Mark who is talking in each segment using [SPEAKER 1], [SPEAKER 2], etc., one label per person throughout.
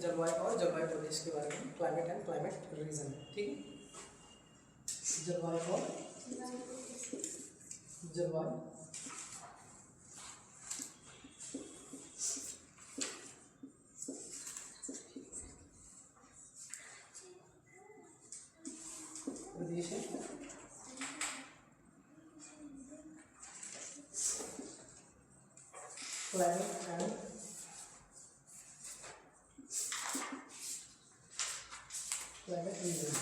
[SPEAKER 1] जलवायु और जलवायु प्रदेश के बारे में, क्लाइमेट एंड क्लाइमेट रीजन। ठीक है, जलवायु और जलवायु प्रदेश है climate and climate reason.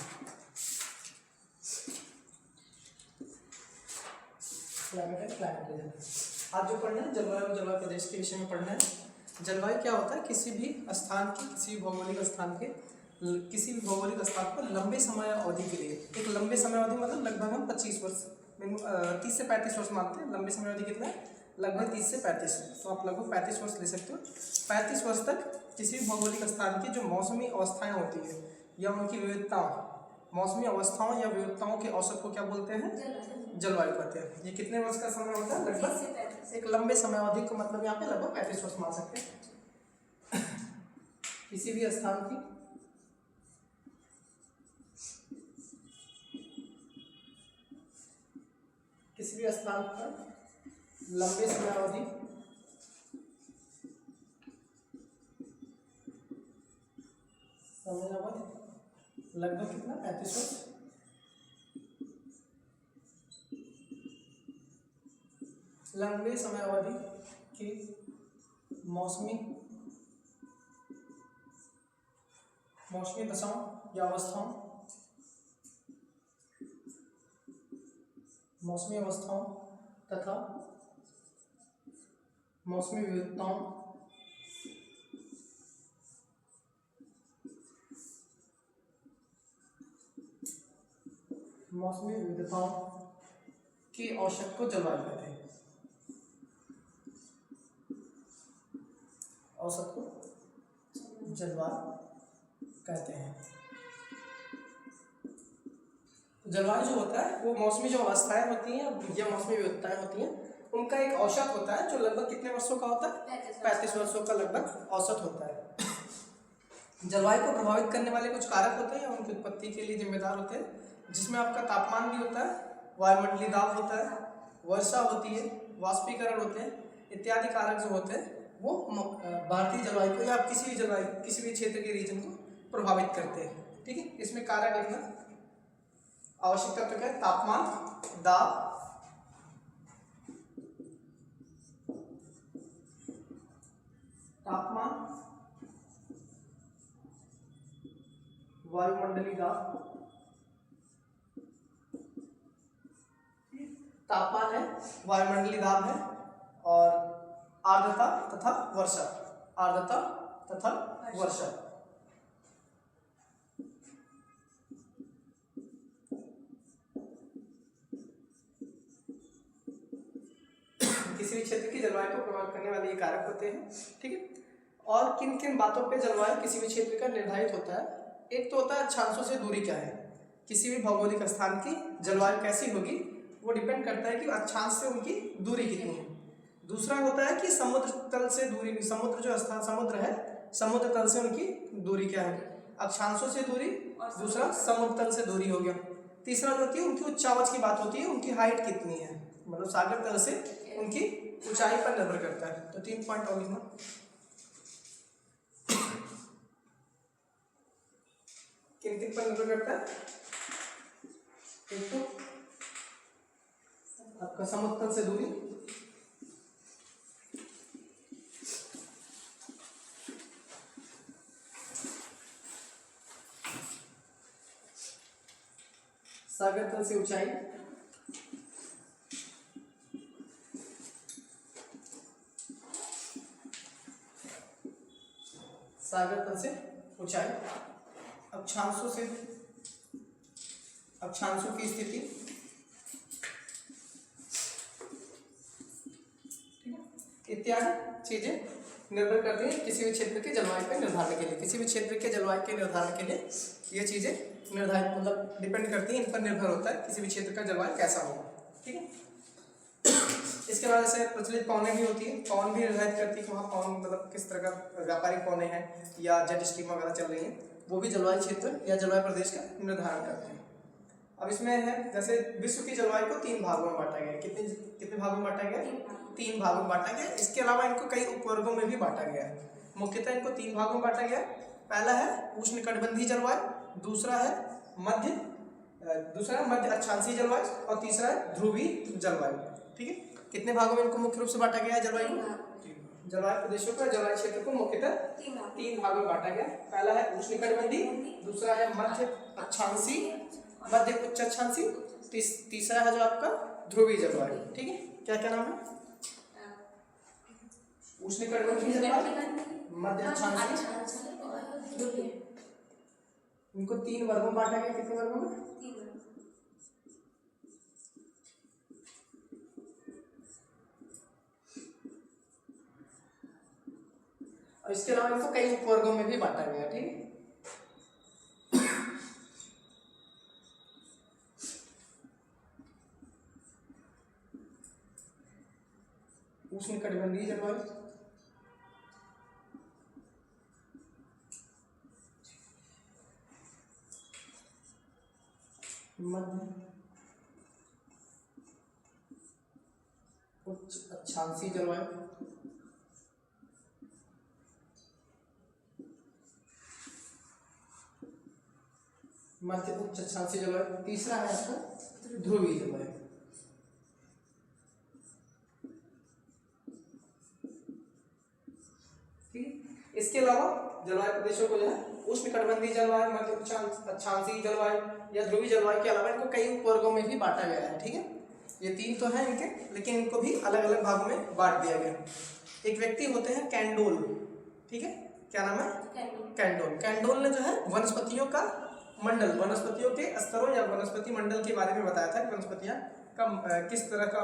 [SPEAKER 1] Climate and climate reason आज जो पढ़ना है जलवायु और जलवायु प्रदेश के विषय में पढ़ना है। जलवायु क्या होता है? किसी भी स्थान की, किसी भी भौगोलिक स्थान के, किसी भी भौगोलिक स्थान पर लंबे समय अवधि के लिए, एक लंबे समय अवधि मतलब लगभग हम 25 वर्ष 30 से 35 वर्ष मानते हैं। लंबे समय अवधि कितना है? लगभग 30 से 35, तो आप लगभग 35 वर्ष ले सकते हो। 35 वर्ष तक किसी भी भौगोलिक स्थान की जो मौसमी अवस्थाएं होती है या उनकी विविधताओं, मौसमी अवस्थाओं या विविधताओं के औसत को क्या बोलते हैं? जलवायु कहते हैं। ये कितने वर्ष का समय होता है? लगभग एक लंबे समय अवधि को मतलब यहाँ पे लगभग 35 वर्ष मान सकते हैं। किसी भी स्थान की पर लंबे समय अवधि लगभग कितना? 35 वर्ष। लंबे समय अवधि की मौसमी दशाओं या अवस्थाओं, मौसमी अवस्थाओं तथा मौसमी विविधताओं के औसत को जलवायु कहते हैं। औसत को जलवायु कहते हैं। जलवायु जो होता है वो मौसमी जो अवस्थाएं होती हैं या मौसमी विविधताएं होती हैं, उनका एक औसत होता है जो लगभग कितने वर्षों का होता है? 35 वर्षों का लगभग औसत होता है। जलवायु को प्रभावित करने वाले कुछ कारक होते हैं या उनकी उत्पत्ति के लिए जिम्मेदार होते हैं, जिसमें आपका तापमान भी होता है, वायुमंडलीय दाब होता है, वर्षा होती है, वाष्पीकरण होते हैं, इत्यादि कारक जो होते हैं वो भारतीय जलवायु को या किसी भी क्षेत्र के रीजन को प्रभावित करते हैं। ठीक है, इसमें कारक लिखना। आवश्यक तत्व क्या है? तापमान, दाब, वायुमंडलीय दाब, तापमान है, वायुमंडलीय दाब है, और आर्द्रता तथा वर्षा। किसी भी क्षेत्र की जलवायु को प्रभावित करने वाले ये कारक होते हैं। ठीक है, और किन किन बातों पे जलवायु किसी भी क्षेत्र का निर्धारित होता है? एक तो होता है अक्षांशों से दूरी क्या है। किसी भी भौगोलिक स्थान की जलवायु कैसी होगी वो डिपेंड करता है कि अक्षांश से उनकी दूरी कितनी है। दूसरा होता है कि समुद्र तल से दूरी, समुद्र है, समुद्र तल से उनकी दूरी क्या है? अक्षांशों से दूरी, दूसरा समुद्र तल से दूरी हो गया। तीसरा जो होती है उनकी उच्चावच की बात होती है, उनकी हाइट कितनी है, मतलब सागर तल से उनकी ऊंचाई पर निर्भर करता है। तो 3 पॉइंट और लिखना। किन पर निर्भर करता है? एक तो आपका समुद्र तल से दूरी, सागर तल से ऊंचाई, सागर तल से ऊंचाई, अक्षांशों की स्थिति, इत्यादि चीजें निर्भर करती हैं किसी भी क्षेत्र के जलवायु के निर्धारण के लिए। किसी भी क्षेत्र के जलवायु के निर्धारण के लिए ये चीजें निर्धारित मतलब डिपेंड करती हैं, इन पर निर्भर होता है किसी भी क्षेत्र का जलवायु कैसा होगा। ठीक है, इसके बाद जैसे प्रचलित पौने भी होती है, पौन भी निर्धारित करती है कि वहाँ पौन मतलब किस तरह का व्यापारिक पौने हैं या जेट स्ट्रीम वगैरह चल रही हैं, वो भी जलवायु क्षेत्र या जलवायु प्रदेश का निर्धारण करते हैं। अब इसमें है जैसे विश्व की जलवायु को 3 भागों में बांटा गया है। कितने कितने भागों में बांटा गया? 3 भागों में बांटा गया। इसके अलावा इनको कई उपवर्गों में भी बांटा गया है। मुख्यतः इनको 3 भागों में बांटा गया है। पहला है उष्णकटिबंधीय जलवायु, दूसरा है मध्य अक्षांशीय जलवायु और तीसरा है ध्रुवीय जलवायु। ठीक है, कितने भागों में इनको मुख्य रूप से बांटा गया है? जलवायु प्रदेशों का जलवायु क्षेत्र को मुख्यतः 3 भागों में बांटा गया। पहला है उष्णकटिबंधीय, दूसरा है मध्य अक्षांशीय, मध्य उच्च अक्षांशीय, तीसरा है जो आपका ध्रुवीय जलवायु। ठीक है, क्या क्या नाम है? उष्णकटिबंधीय जलवायु, मध्य अक्षांशीय, इनको 3 वर्गों में बांटा गया। कितने वर्गों में? और इसके अलावा इनको कई उपवर्गों में भी बांटा गया। ठीक है, उष्णकटिबंधीय जलवायु, मध्य उच्च अक्षांशीय जलवायु, मध्य उच्च अक्षांशीय जलवायु, तीसरा है आपका ध्रुवीय जलवायु। ठीक है, इसके अलावा जलवायु प्रदेशों को जो है उष्णकटिबंधीय जलवायु, मध्य उच्च अक्षांशीय जलवायु या ध्रुवीय जलवायु के अलावा इनको कई उपवर्गों में भी बांटा गया है। ठीक है, ये 3 तो हैं इनके, लेकिन इनको भी अलग अलग भागों में बांट दिया गया। एक व्यक्ति होते हैं कैंडोल। ठीक है, क्या नाम है? कैंडोल। कैंडोल ने जो है वनस्पतियों का मंडल, वनस्पतियों के स्तरों या वनस्पति मंडल के बारे में बताया था कि वनस्पतियां का किस तरह का,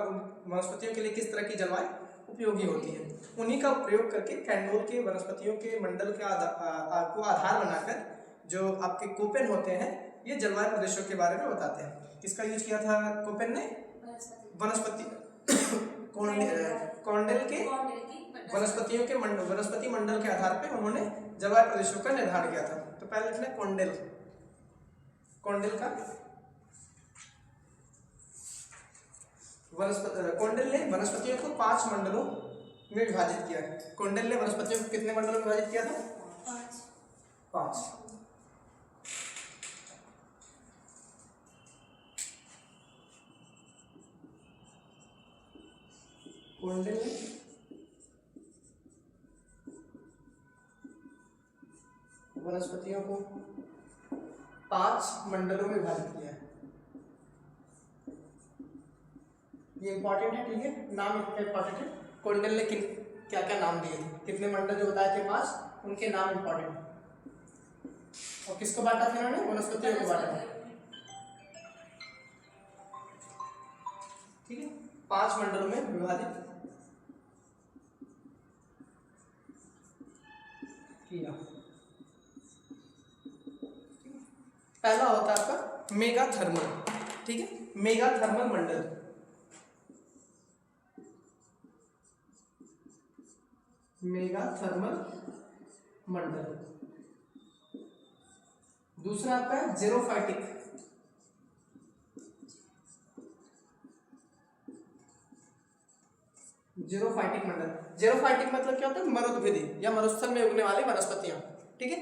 [SPEAKER 1] वनस्पतियों के लिए किस तरह की जलवायु उपयोगी होती है। उन्हीं का प्रयोग करके कैंडोल के वनस्पतियों के मंडल के को आधार बनाकर जो आपके कोपेन होते हैं ये जलवायु प्रदेशों के बारे में बताते हैं। किसका यूज किया था कोपेन ने? वनस्पति कॉन्डेल के वनस्पतियों के वनस्पति मंडल के आधार पर उन्होंने जलवायु प्रदेशों का निर्धारण किया था। तो पहले लिखना कॉन्डेल, कॉन्डेल का कॉन्डेल ने वनस्पतियों को 5 मंडलों में विभाजित किया है। कॉन्डेल ने वनस्पतियों को कितने मंडलों में विभाजित किया था? 5। कॉन्डेल ने वनस्पतियों को 5 मंडलों में विभाजित किया है। ये इंपॉर्टेंट है। ठीक है, नाम इसका इंपॉर्टेंट है। कॉन्डेल ने क्या क्या नाम दिए, कितने मंडल जो बताए थे 5, उनके नाम इंपॉर्टेंट है। और किसको बांटा था इन्होंने? वनस्पतियों को बांटा था। ठीक है, 5 मंडलों में विभाजित किया। पहला होता है आपका मेगाथर्मल। ठीक है, मेगाथर्मल मंडल, मेगाथर्मल मंडल। दूसरा आपका है जेरोफाइटिक, जेरोफाइटिक मंडल। जेरोफाइटिक मतलब क्या होता है? मरुद्भिदी या मरुस्थल में उगने वाली वनस्पतियां। ठीक है,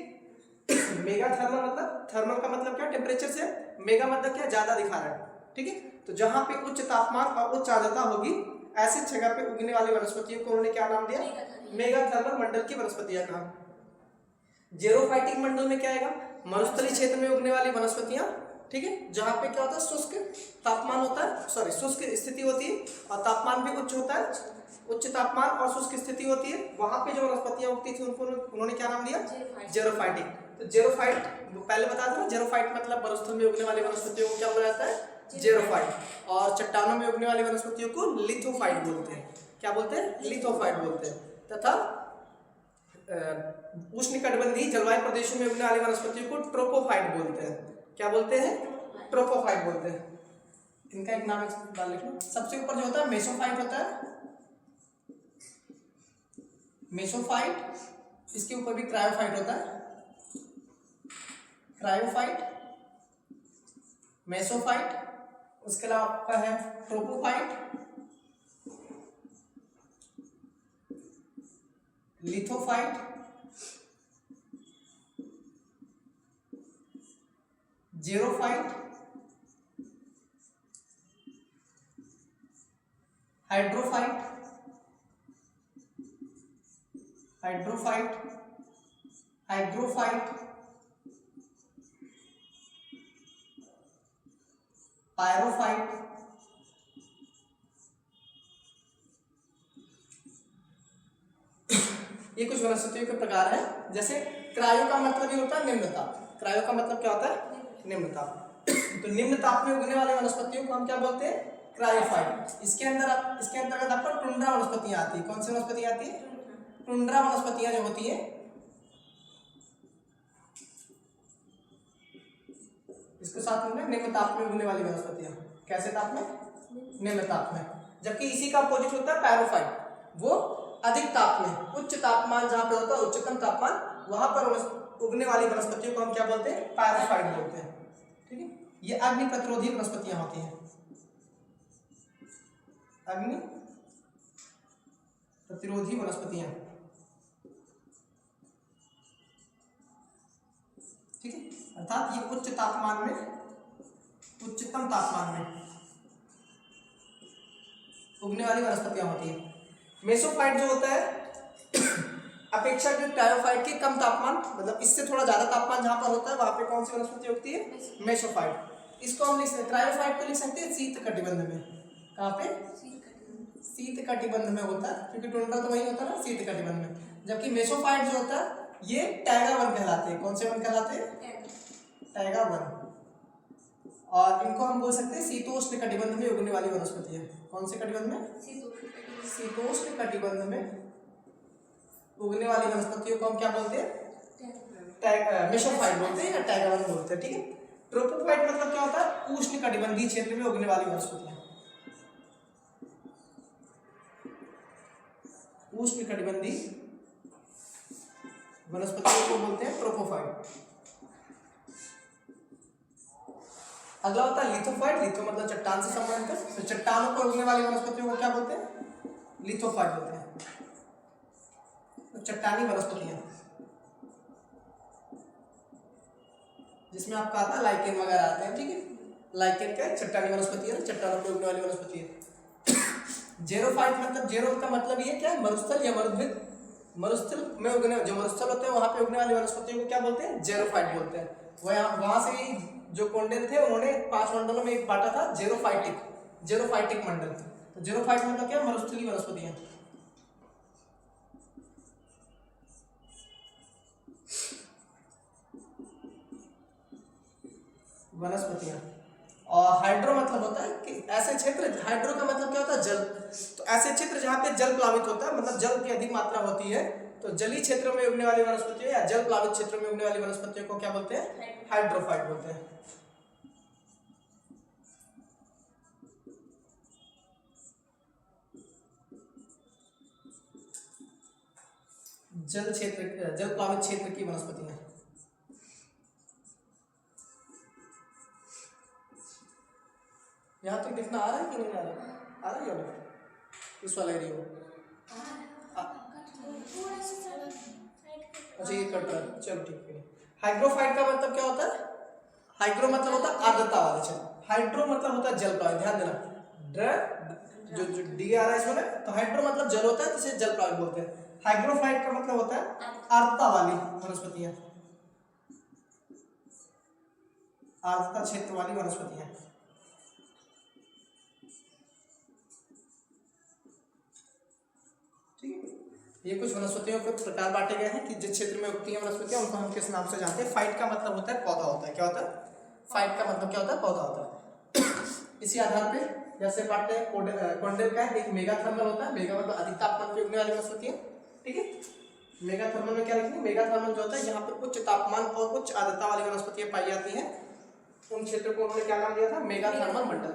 [SPEAKER 1] मेगा थर्मल मतलब, थर्मल का मतलब क्या? टेम्परेचर से, मेगा मतलब क्या? ज्यादा दिखा रहा है। ठीक है, तो जहां पे उच्च तापमान और उच्च आर्द्रता होगी ऐसी जगह पे उगने वाली वनस्पतियों को उन्होंने क्या नाम दिया? मेगा थर्मल मंडल की वनस्पतियां कहा। जेरोफाइटिक मंडल में क्या आएगा? मरुस्थलीय क्षेत्र में उगने वाली वनस्पतियां। ठीक है, जहां पे क्या होता है? शुष्क तापमान होता है, सॉरी शुष्क स्थिति होती है और तापमान भी उच्च होता है। उच्च तापमान और शुष्क स्थिति होती है, वहां पे जो वनस्पतियां उगती थी उनको उन्होंने क्या नाम दिया? जेरोफाइटिक। तो जेरोफाइट पहले बताया था ना, जेरोफाइट मतलब मरुस्थल में उगने वाली वनस्पतियों को क्या बोला जाता है? जेरोफाइट। और चट्टानों में उगने वाली वनस्पतियों को लिथोफाइट बोलते हैं। क्या बोलते हैं? लिथोफाइट बोलते हैं। तथा उष्णकटिबंधीय जलवायु प्रदेशों में उगने वाली वनस्पतियों को ट्रोपोफाइट बोलते हैं। क्या बोलते हैं? ट्रोपोफाइट बोलते हैं। इनका एक नाम डाल लिख लो। सबसे ऊपर जो होता है मेसोफाइट होता है, मेसोफाइट, इसके ऊपर भी क्रायोफाइट होता है, क्रायोफाइट, मेसोफाइट, उसके अलावा आपका है ट्रोपोफाइट, लिथोफाइट, जेरोफाइट, हाइड्रोफाइट, हाइड्रोफाइट, हाइग्रोफाइट, पायरोफाइट, ये कुछ वनस्पतियों के प्रकार है। जैसे क्रायो का मतलब ही होता है निम्न ताप। क्रायो का मतलब क्या होता है? निम्न ताप। तो निम्न ताप में उगने वाले वनस्पतियों को हम क्या बोलते हैं? क्रायोफाइट। इसके अंतर्गत आपको टुंड्रा वनस्पतियां आती है। कौन सी वनस्पतियां आती है? टुंड्रा वनस्पतियां जो होती है, इसके साथ में निम्न ताप में उगने वाली वनस्पतियां। कैसे ताप में? निम्न ताप में। जबकि इसी का अपोजिट होता है पैरोफाइट, वो अधिक ताप में, उच्च तापमान जहां पे होता है, उच्चतम तापमान, वहां पर उगने वाली वनस्पतियों को हम क्या बोलते हैं? पैरोफाइट बोलते हैं। ठीक है, ये अग्नि प्रतिरोधी वनस्पतियां होती हैं, अग्नि प्रतिरोधी वनस्पतियां। ठीक है, अर्थात ये उच्च तापमान में, उच्चतम तापमान में उगने वाली वनस्पतियां होती हैं। मेसोफाइट जो होता है अपेक्षाकृत क्रायोफाइट के कम तापमान, मतलब इससे थोड़ा ज्यादा तापमान जहां पर होता है वहां पे कौन सी वनस्पति उगती है? मेसोफाइट। इसको हम लिख सकते हैं, क्रायोफाइट को लिख सकते हैं शीत कटिबंध में। कहाँ पे? शीत कटिबंध में होता है, क्योंकि टुंड्रा तो वही होता है ना, शीत कटिबंध में। जबकि मेसोफाइट जो होता है ये टैगा वन कहलाते हैं। कौन से वन कहलाते हैं? Taiga one. और इनको हम बोल सकते हैं शीतोष्ण कटिबंध में उगने वाली वनस्पति है। कौन से कटिबंध में? शीतोष्ण कटिबंध में उगने वाली वनस्पतियों को हम क्या बोलते हैं? मेसोफाइट बोलते हैं या टैगा वन बोलते हैं। ठीक है, ट्रोपोफाइट मतलब क्या होता है? उष्ण कटिबंधीय क्षेत्र में उगने वाली वनस्पतियां। उष्ण कटिबंधीय वनस्पतियों को बोलते हैं ट्रोपोफाइट। अगला होता है लिथोफाइट। लिथो मतलब चट्टान से संबंधित, तो चट्टानों पर उगने वाली वनस्पतियों को क्या बोलते हैं? लिथोफाइट बोलते हैं। तो चट्टानी वनस्पतियां, जिसमें आपका आता है लाइकेन वगैरह आते हैं। ठीक है, लाइकेन क्या है? चट्टानी वनस्पति है, चट्टानों पर उगने वाली वनस्पति है। जेरोफाइट मतलब, जेरो का मतलब ये क्या है? मरुस्थल या मरुद्भिद। मरुस्थल में उगने, जो मरुस्थल होते हैं वहां पे उगने वाली वनस्पतियों को क्या बोलते हैं? जेरोफाइट बोलते हैं। वहां से ही जो कौंडिन्य थे उन्होंने 5 मंडलों में एक बांटा था, जेरोफाइटिक, जेरोफाइटिक मंडल। तो जेरोफाइट मतलब क्या? मरुस्थलीय वनस्पतियां। वनस्पतियां। और हाइड्रो मतलब होता है कि ऐसे क्षेत्र, हाइड्रो का मतलब क्या होता है? जल। तो ऐसे क्षेत्र जहां पे जल प्लावित होता है, मतलब जल की अधिक मात्रा होती है, तो जलीय क्षेत्रों में उगने वाली वनस्पतियों या जल प्लावित क्षेत्रों में उगने वाली वनस्पतियों को क्या बोलते हैं? हाइड्रोफाइट बोलते हैं। जल क्षेत्र, जल प्लावित क्षेत्र की वनस्पतियां। यहाँ तक दिखना आ रहा है कि नहीं आ रहा? आ रहा है? इस वाला एरिया में अच्छा ये कट रहा है, चलो ठीक है। हाइग्रोफाइट का मतलब क्या होता है? हाइग्रो मतलब होता है आर्द्रता वाला क्षेत्र, हाइड्रो मतलब होता है जल प्लावित। ध्यान देना, जो डी आ रहा है इसमें, तो हाइड्रो मतलब जल होता है, जिसे जल प्लावित बोलते हैं। हाइग्रोफाइट का मतलब होता है आर्द्रता वाली वनस्पतियां, आर्द्रता क्षेत्र वाली वनस्पतियां। ठीक है, ये कुछ वनस्पतियों के प्रकार बांटे गए हैं कि जिस क्षेत्र में उगती है वनस्पतियां उनको हम किस नाम से जानते हैं। फाइट का मतलब होता है पौधा होता है। क्या होता है? फाइट का मतलब क्या होता है? पौधा होता है। इसी आधार पे जैसे बांटते हैं, कॉन्डेल का है, एक मेगाथर्मल होता है। मेगा मतलब अधिक तापमान पे उगने वाली वनस्पतियां। ठीक है, मेगाथर्मल में क्या लिखेंगे? मेगाथर्मल जो होता है यहाँ पे उच्च तापमान और उच्च आर्द्रता वाली वनस्पतियां पाई जाती हैं, उन क्षेत्रों को उन्होंने क्या नाम दिया था? मेगाथर्मल मंडल।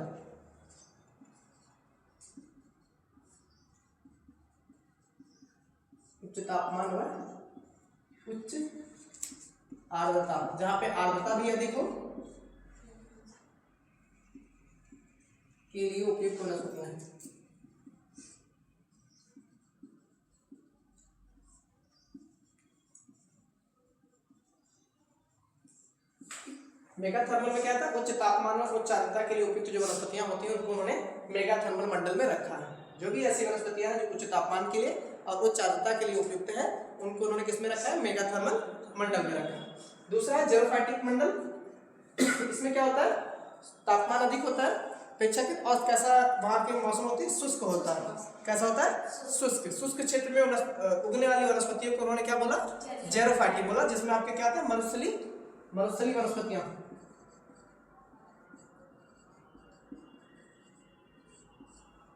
[SPEAKER 1] उच्च तापमान व उच्च आर्द्रता, जहां पे आर्द्रता भी अधिक हो के लिए उपयुक्त वनस्पतियां हैं। मेगा थर्मल में क्या था, उच्च तापमान और उच्च आर्द्रता के लिए उपयुक्त जो वनस्पतियां होती हैं उनको उन्होंने मेगा थर्मल मंडल में रखा है। जो भी ऐसी वनस्पतियां हैं जो उच्च तापमान के लिए और उच्च आर्द्रता के लिए उपयुक्त है उनको उन्होंने किस में रखा है, मेगा थर्मल मंडल में रखा है। दूसरा है जेरोफाइटिक मंडल। इसमें क्या होता है, तापमान अधिक होता है अपेक्षाकृत और कैसा वहां के मौसम होती है, शुष्क होता है। कैसा होता है, शुष्क। शुष्क क्षेत्र में उगने वाली वनस्पतियों को उन्होंने क्या बोला, जेरोफाइटिक बोला, जिसमें आपके क्या आते हैं, मरुस्थलीय वनस्पतियां।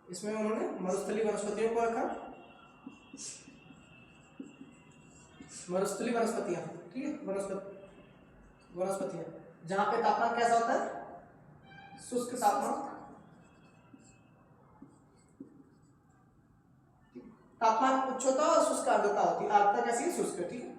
[SPEAKER 1] इसमें उन्होंने मरुस्थलीय वनस्पतियों को रखा, मरुस्थलीय वनस्पतियां, ठीक है, वनस्पतियां जहां पे तापमान कैसा होता है, शुष्क तापमान। तापमान उच्च होता है और शुष्क आर्द्रता होती है। आर्द्रता कैसी है, शुष्क, ठीक है।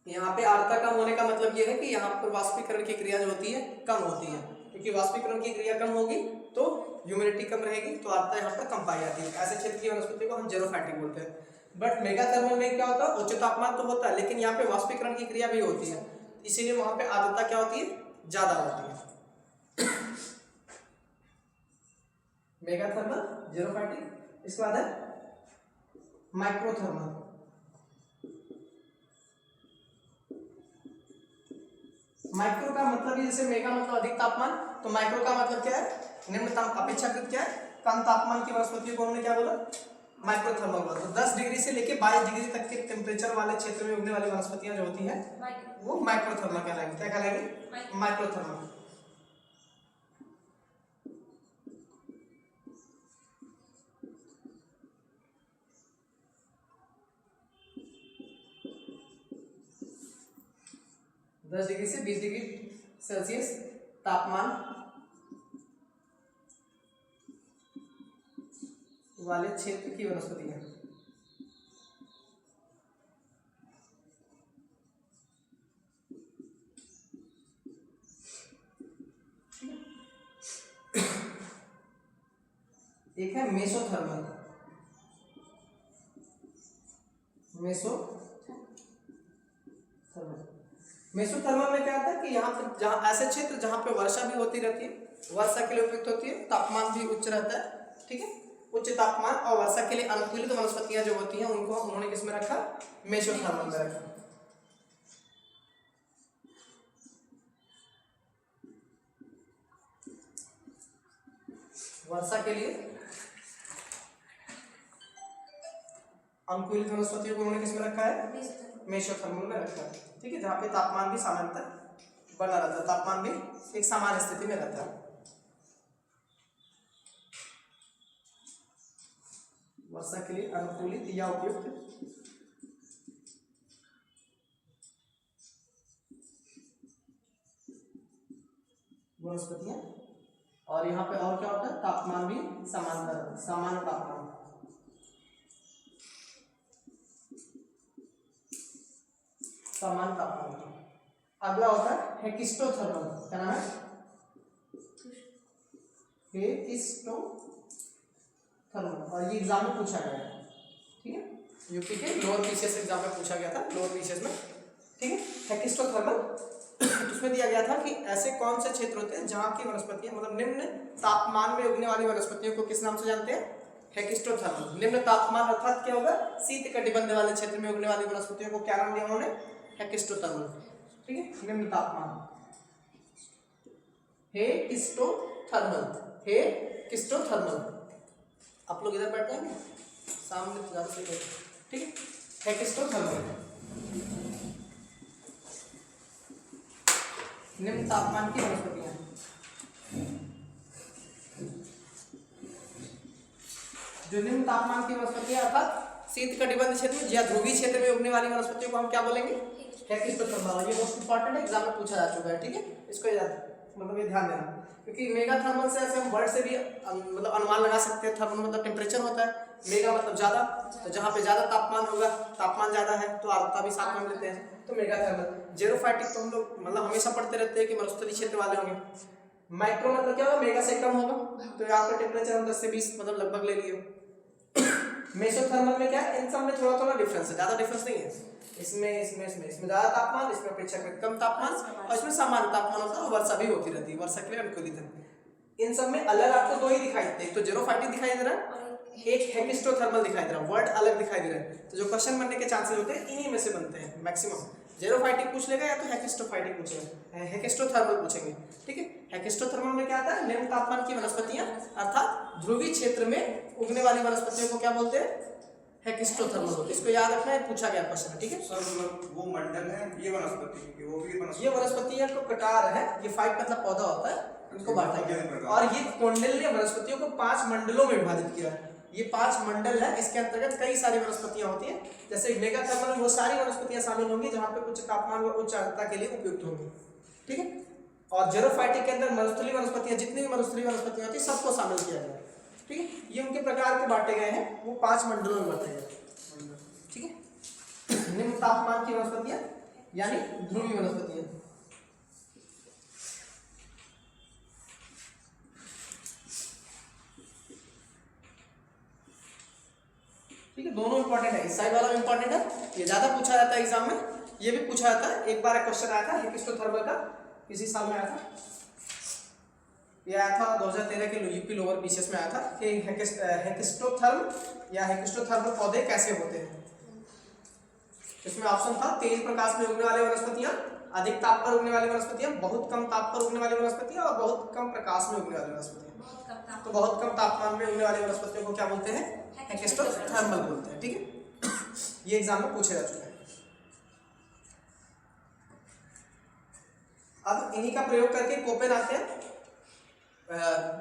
[SPEAKER 1] यहाँ पे आर्द्रता कम होने का मतलब ये है कि यहाँ पर वाष्पीकरण की क्रिया जो होती है कम होती है, क्योंकि वाष्पीकरण की क्रिया कम होगी तो ह्यूमिडिटी कम रहेगी तो आर्द्रता यहाँ पर कम पाई जाती है। ऐसे क्षेत्र की वनस्पति को हम जेरोफाइटिक बोलते हैं। बट मेगा थर्मल में क्या होता है, उच्च तापमान तो होता है लेकिन यहाँ पे वाष्पीकरण की क्रिया भी होती है, इसीलिए वहां पे आर्द्रता क्या होती है, ज्यादा होती है। Mega thermal, xerophytic. इसके बाद है माइक्रोथर्मल। माइक्रो का मतलब जैसे मेगा मतलब अधिक तापमान, तो माइक्रो का मतलब क्या है, निम्न अपेक्षाकृत क्या है, कम तापमान की वनस्पतियों को उन्होंने क्या बोला, माइक्रोथर्मल बोला। तो 10 डिग्री से लेके 22 डिग्री तक के टेम्परेचर वाले क्षेत्र में उगने वाली वनस्पतियां जो होती हैं वो माइक्रोथर्मल कहलाएंगी। क्या कहलाएंगी, माइक्रोथर्मल। दस डिग्री से 20 डिग्री सेल्सियस तापमान वाले क्षेत्र की वनस्पतियां। एक है मेसोथर्मल। मेसोथर्मल में क्या होता है कि यहाँ पर जहाँ ऐसे क्षेत्र जहाँ पे वर्षा भी होती रहती है, वर्षा के लिए उपयुक्त होती है, तापमान भी उच्च रहता है, ठीक है। उच्च तापमान और वर्षा के लिए अनुकूलित वनस्पतियां जो होती हैं उनको उन्होंने किसमें रखा, मेसोथर्मल में रखा। वर्षा के लिए अनुकूलित वनस्पतियों को उन्होंने किसमें रखा है, मेसोथर्मल में रखा है, ठीक है। जहाँ पे तापमान भी सामान्यतः बना रहता है, तापमान भी एक सामान्य स्थिति में रहता है। वर्षा के लिए अनुकूलित या उपयुक्त वनस्पतियां। और यहाँ पे और क्या होता है, तापमान भी सामान्य तापमान। सामान्य तापमान। अगला होता है हेकिस्टोथर्मल। क्या नाम है, हेकिस्टोथर्मल। और ये एग्जाम में पूछा गया है, ठीक है, यूपी के लोअर पीसीएस एग्जाम में पूछा गया था, लोअर पीसीएस में, ठीक है। हेकिस्टोथर्मल उसमें दिया गया था कि ऐसे कौन से क्षेत्र होते हैं जहाँ की वनस्पतियां मतलब निम्न तापमान में उगने वाली वनस्पतियों को किस नाम से जानते हैं, हेकिस्टोथर्मल। निम्न तापमान अर्थात क्या होगा, शीत कटिबंध वाले क्षेत्र में उगने वाली वनस्पतियों को क्या नाम दिया उन्होंने, हेकिस्टोथर्मल, ठीक है। निम्न तापमान हेकिस्टोथर्मल, हेकिस्टोथर्मल। आप लोग इधर बैठते हैं सामने तो ज्यादा सही, ठीक है। हेकिस्टोथर्मल निम्न तापमान की वनस्पतियां। जो निम्न तापमान की वनस्पतियां अर्थात शीत कटिबंध क्षेत्र में या ध्रुवीय क्षेत्र में उगने वाली वनस्पतियों को हम क्या बोलेंगे, हेकिस्टोथर्मल, ये मोस्ट इंपॉर्टेंट है, एग्जाम में पूछा जा चुका है, ठीक है, इसको याद मतलब ये ध्यान देना, क्योंकि मेगा थर्मल से ऐसे हम वर्ड से भी मतलब अनुमान लगा सकते हैं। थर्मल मतलब टेम्परेचर होता है, मेगा मतलब ज्यादा, तो जहाँ पे ज्यादा तापमान होगा, तापमान ज्यादा है तो आर्द्रता भी साथ में लेते हैं, तो मेगा थर्मल। जेरोफाइटिक तो हम लोग मतलब हमेशा पढ़ते रहते हैं कि मरुस्थलीय क्षेत्र वाले होंगे। माइक्रो मतलब क्या होगा, मेगा से कम होगा, तो यहाँ पे टेम्परेचर हम 10 से 20 मतलब लगभग ले लिए। मेसोथर्मल में क्या है, इन सब में थोड़ा थोड़ा डिफरेंस है, ज्यादा डिफरेंस नहीं है। इसमें ज्यादा तापमान, इसमें अपेक्षाकृत कम तापमान, और इसमें सामान्य तापमान होता है और वर्षा भी होती रहती है, वर्षा के लिए अनुकूलित है। इन सब में अलग आपको दो ही दिखाई देते हैं, एक तो जेरोफाइटिक दिखाई दे रहा है, एक हेकिस्टोथर्मल दिखाई दे रहा है, वर्ड अलग दिखाई दे रहा है। तो जो क्वेश्चन बनने के चांसेस होते हैं इन्हीं में से बनते हैं मैक्सिमम। जेरोफाइटिक पूछ लेगा या तो हेकिस्टोफाइटिक पूछेगा, हेकिस्टोथर्मल पूछेंगे, ठीक है। हेकिस्टोथर्मल में क्या आता है, निम्न तापमान की वनस्पतियां अर्थात ध्रुवीय क्षेत्र में उगने वाली वनस्पतियों को क्या बोलते हैं, हेकिस्टोथर्मल होते हैं। इसको याद रखना है, पूछा गया क्वेश्चन है, ठीक है।
[SPEAKER 2] सर मतलब वो मंडल है, ये वनस्पति, वो भी वनस्पति,
[SPEAKER 1] ये वनस्पतियां को कटार है, ये फाइट मतलब पौधा होता है, इनको बांटा गया। और ये कौंडिल्य ने वनस्पतियों को 5 मंडलों में विभाजित किया है। ये 5 मंडल है, इसके अंतर्गत कई सारी वनस्पतियां होती हैं। जैसे मेगा थर्मल में वो सारी वनस्पतियां शामिल होंगी जहां पे उच्च तापमान व उच्च आर्द्रता के लिए उपयुक्त होंगी, ठीक है। और जेरोफाइटिक के अंदर मरुस्थलीय वनस्पतियां, जितनी भी मरुस्थलीय वनस्पतियां होती है सबको शामिल किया गया, ठीक है। ये उनके प्रकार के बांटे गए हैं, वो 5 मंडलों में बांटे गए, ठीक है। निम्न तापमान की वनस्पतियां यानी ध्रुवीय वनस्पतियां, ठीक है। दोनों इंपॉर्टेंट है, इस साइड वाला भी इंपॉर्टेंट है, ये ज्यादा पूछा जाता है एग्जाम में, ये भी पूछा जाता है। एक बार एक क्वेश्चन आया था हेकिस्टोथर्मल का, किसी साल में आया था, ये आया था 2013 के यूपी लोअर पीसीएस में आया था कि हेकिस्टोथर्म या हेकिस्टोथर्मल पौधे कैसे होते हैं। इसमें ऑप्शन था तेज प्रकाश में उगने वाली वनस्पतियां, अधिक ताप पर उगने वाली वनस्पतियां, बहुत कम ताप पर उगने वाली वनस्पतियां और बहुत कम प्रकाश में उगने वाली वनस्पतियां। तो बहुत कम तापमान में उगने वाली वनस्पतियों को क्या बोलते हैं, हेकिस्टोथर्मल बोलते हैं, ठीक है। ये एग्जाम में पूछे जा चुका है। अब इन्हीं का प्रयोग करके कोपेन आते हैं,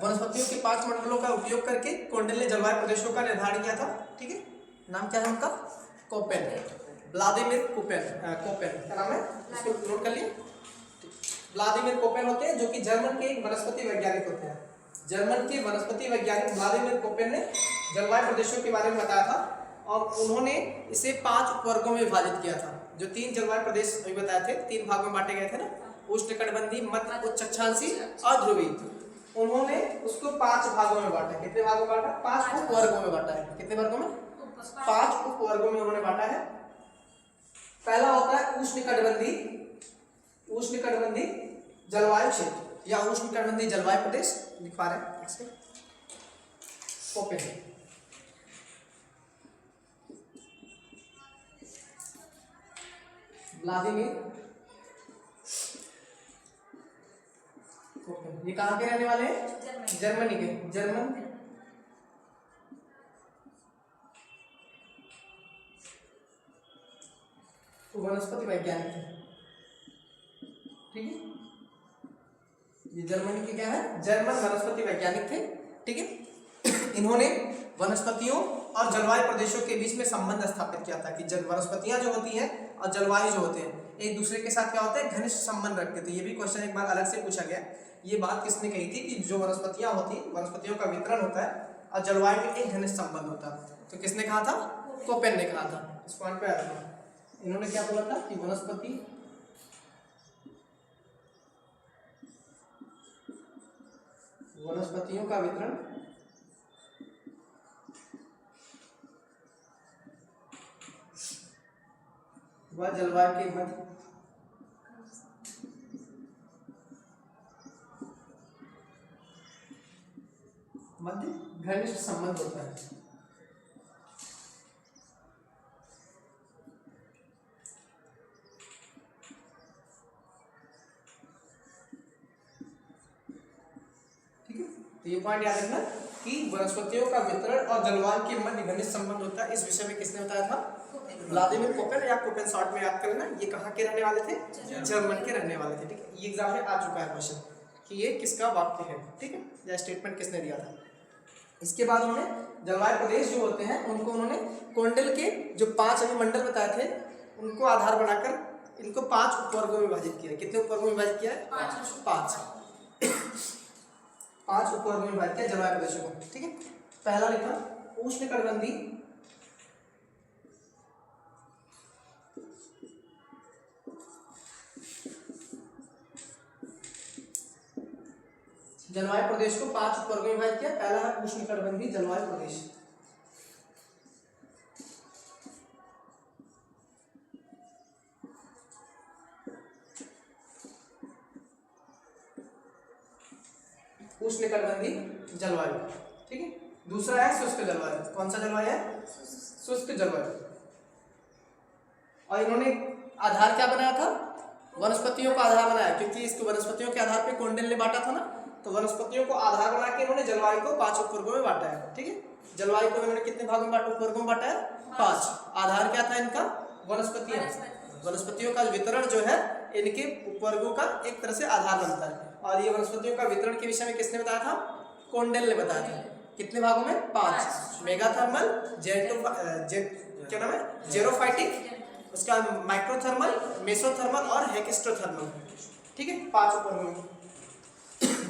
[SPEAKER 1] वनस्पतियों के 5 मंडलों का उपयोग करके कौंडिल्य ने जलवायु प्रदेशों का निर्धारण किया था, ठीक है। नाम क्या है उनका, कोपेन, व्लादिमीर कोपेन, कोपेन क्या नाम है, इसको नोट कर लिए। व्लादिमीर कोपेन होते हैं जो कि जर्मन के एक वनस्पति वैज्ञानिक होते हैं। जर्मन के वनस्पति वैज्ञानिक व्लादिमीर कोपेन ने जलवायु प्रदेशों के बारे में बताया था और उन्होंने इसे 5 उपवर्गों में विभाजित किया था। जो 3 जलवायु प्रदेश अभी बताए थे, 3 भागों में बांटे गए थे ना, उष्णकटिबंधीय, मध्य उच्च अक्षांशीय और ध्रुवीय। उन्होंने उसको 5 भागों में बांटा। कितने भागों में बांटा, 5 उपवर्गों में बांटा है। कितने वर्गों में, 5 उपवर्गों में उन्होंने बांटा है। पहला होता है उष्णकटिबंधीय जलवायु क्षेत्र या उष्णकटिबंधीय जलवायु प्रदेश, लिखवा रहे हैं इसमें कोपेन। व्लादिमीर कोपेन, ये कहाँ के रहने वाले हैं, जर्मनी के, जर्मन वनस्पति वैज्ञानिक है, ठीक है। ये जर्मनी के क्या है, जर्मन वनस्पति वैज्ञानिक थे, ठीक है। इन्होंने वनस्पतियों और जलवायु प्रदेशों के बीच में संबंध स्थापित किया था कि वनस्पतियां जो होती हैं और जलवायु जो होते हैं एक दूसरे के साथ क्या होता है, घनिष्ठ संबंध रखते थे। ये भी क्वेश्चन एक बार अलग से पूछा गया। ये बात किसने कही थी कि जो वनस्पतियां होती हैं, वनस्पतियों का वितरण होता है और जलवायु में एक घनिष्ठ संबंध होता है, तो किसने कहा था, कोपेन ने कहा था। इस पॉइंट पे आ रहा है, इन्होंने क्या बोला था कि वनस्पतियों का वितरण व जलवायु के मध्य घनिष्ठ संबंध होता है। ठीक है, तो ये पॉइंट याद रखना कि वनस्पतियों का वितरण और जलवायु के मध्य घनिष्ठ संबंध होता है। इस विषय में किसने बताया था, व्लादिमीर कोपेन, या कोपेन शॉर्ट में याद करना। ये कहाँ के रहने वाले थे, जर्मन के रहने वाले थे, ठीक है। ये एग्जाम में आ चुका है क्वेश्चन कि ये किसका वाक्य है, ठीक है, या स्टेटमेंट किसने दिया था। इसके बाद उन्होंने जलवायु प्रदेश जो होते हैं उनको उन्होंने कौंडिल्य के जो 5 अभी मंडल बताए थे उनको आधार बनाकर इनको 5 उपवर्गों में विभाजित किया है। कितने उपवर्गों में विभाजित किया है? 5 उपवर्गों में विभाजित किया जलवायु प्रदेशों को। ठीक है, पहला लिखा उष्णकटिबंधीय जलवायु प्रदेश को 5 उपवर्गों में विभाजित किया। पहला है उष्णकटिबंधीय जलवायु प्रदेश। उष्णकटिबंधीय जलवायु। ठीक है, दूसरा है शुष्क जलवायु। कौन सा जलवायु है? शुष्क जलवायु। और इन्होंने आधार क्या बनाया था? वनस्पतियों का आधार बनाया, क्योंकि इसको वनस्पतियों के आधार पे कोंडेल ने बांटा था ना, तो वनस्पतियों को आधार बना के इन्होंने जलवायु को 5 उपवर्गों में बांटा है। ठीक है, जलवायु को इन्होंने कितने भागों में बांटा? उपवर्गों में बांटा है 5। आधार क्या था इनका? वनस्पतियां। वनस्पतियों का वितरण जो है इनके उपवर्गों का एक तरह से आधार बनता है। और ये वनस्पतियों का वितरण के विषय में किसने बताया था? कोंडेल ने बताया था। कितने भागों में? 5। मेगाथर्मल, क्या नाम है, जेरोफाइटिक, उसका माइक्रोथर्मल, मेसोथर्मल और हेक्स्टोथर्मल। ठीक है, 5 उपवर्गों में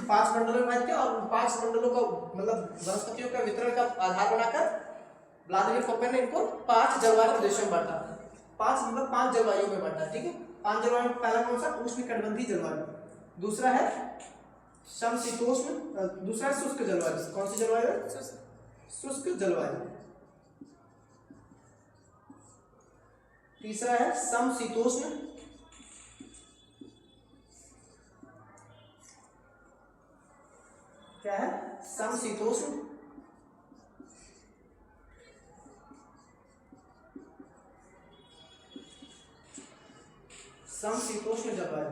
[SPEAKER 1] 5 मंडलों में विभाजित किया। और 5 मंडलों को मतलब वनस्पतियों का वितरण का आधार बनाकर व्लादिमीर कोपेन ने इनको 5 जलवायु प्रदेशों में बांटा। 5 जलवायु में बांटा। ठीक है, 5 जलवायु। पहला कौन सा? उष्णकटिबंधीय जलवायु। दूसरा है समशीतोष्ण, दूसरा है शुष्क जलवायु। कौन सी जलवायु है? शुष्क जलवायु। तीसरा है समशीतोष्ण, क्या है? समशीतोष्ण। समशीतोष्ण जलवायु।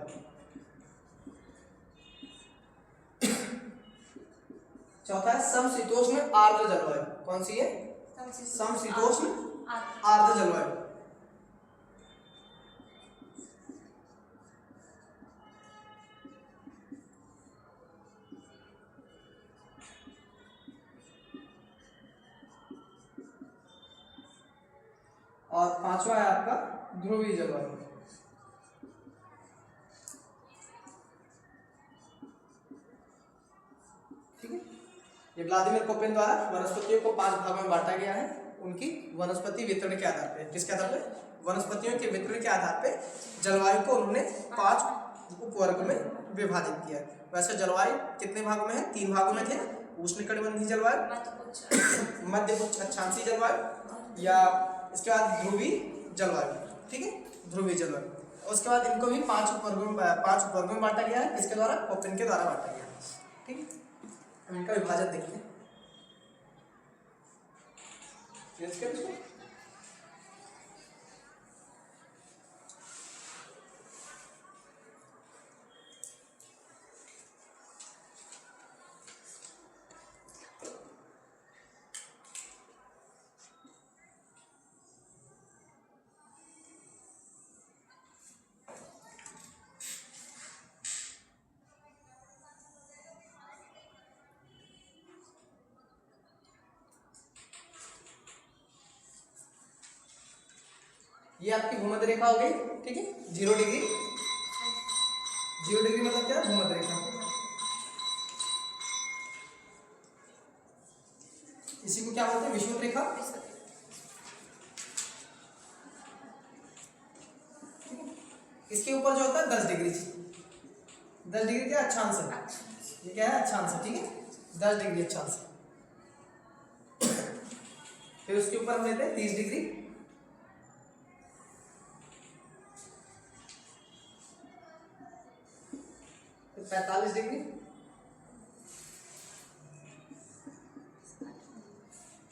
[SPEAKER 1] चौथा है समशीतोष्ण आर्द्र जलवायु। कौन सी है? समशीतोष्ण आर्द्र जलवायु। और 5वां है आपका ध्रुवीय जलवायु। ठीक है, ये व्लादिमीर कोपेन द्वारा वनस्पतियों को 5 भागों में बांटा गया है उनकी वनस्पति वितरण के आधार पे। किसके आधार पे? वनस्पतियों के वितरण के आधार पे जलवायु को उन्होंने 5 उपवर्ग में विभाजित किया। वैसे जलवायु कितने भागों में है? 3 भागों में थे। उष्णकटिबंधीय जलवायु, मध्य अक्षांशीय जलवायु, या इसके बाद ध्रुवीय जलवायु। ठीक है, ध्रुवीय जलवायु। उसके बाद इनको भी 5 उपवर्गों में बांटा गया है। किसके द्वारा? कोपेन के द्वारा बांटा गया। ठीक है, हम इनका विभाजन देखते हैं। ये आपकी भूमध्य रेखा हो गई। ठीक है, 0 डिग्री। 0 डिग्री मतलब क्या? भूमध्य रेखा। इसी को क्या बोलते हैं? विषुवत रेखा। इसके ऊपर जो होता है 10 डिग्री। 10 डिग्री क्या? अक्षांश है। ये क्या है? अक्षांश है। ठीक है, 10 डिग्री अक्षांश। फिर उसके ऊपर हम लेते हैं 30 डिग्री। फिर 45 डिग्री।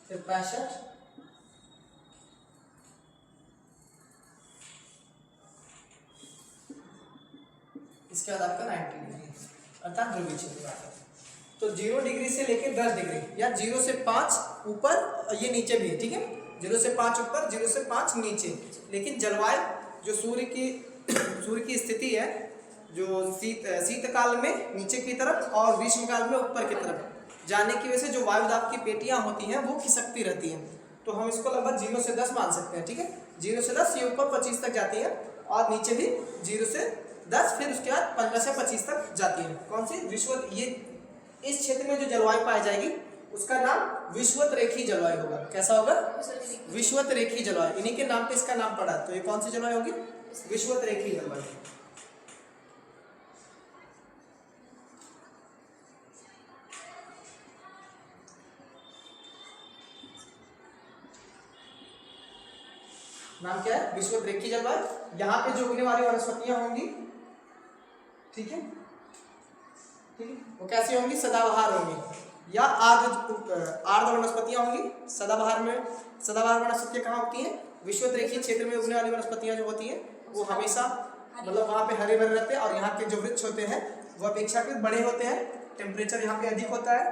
[SPEAKER 1] फिर 65। इसके बाद आपका 90 डिग्री अर्थात ध्रुवीय क्षेत्र आता है। तो 0 डिग्री से लेकर 10 डिग्री या 0 से 5 ऊपर, ये नीचे भी है। ठीक है, 0 से 5 ऊपर, 0 से 5 नीचे। लेकिन जलवायु जो सूर्य की स्थिति है, जो शीतकाल में नीचे की तरफ और ग्रीष्मकाल में ऊपर की तरफ जाने की वजह से जो वायुदाब की पेटियां होती हैं वो खिसकती रहती हैं। तो हम इसको लगभग 0 से 10 मान सकते हैं। ठीक है, 0 से 10, ये ऊपर 25 तक जाती है। और नीचे भी 0 से 10, फिर उसके बाद 15 से 25 तक जाती है। कौन सी? विषुवत। ये इस क्षेत्र में जो जलवायु पाई जाएगी उसका नाम विषुवत रेखीय जलवायु होगा। कैसा होगा? विषुवत रेखीय जलवायु। इन्हीं के नाम पे इसका नाम पड़ा। तो ये कौन सी जलवायु होगी? विषुवत रेखीय जलवायु। नाम क्या है? विषुवत रेखीय जलवायु। यहाँ पे जो उगने वाली वनस्पतियां होंगी, ठीक है, ठीक है, वो कैसी होंगी? सदाबहार होंगी या आर्द्र वनस्पतियां होंगी। सदाबहार वनस्पतियां कहाँ होती हैं? विषुवत रेखीय क्षेत्र में उगने वाली वनस्पतियां जो होती हैं वो हमेशा मतलब वहाँ पे हरे भरे रहते हैं, और यहाँ के जो वृक्ष होते हैं वो अपेक्षाकृत बड़े होते हैं। टेम्परेचर यहाँ पे अधिक होता है।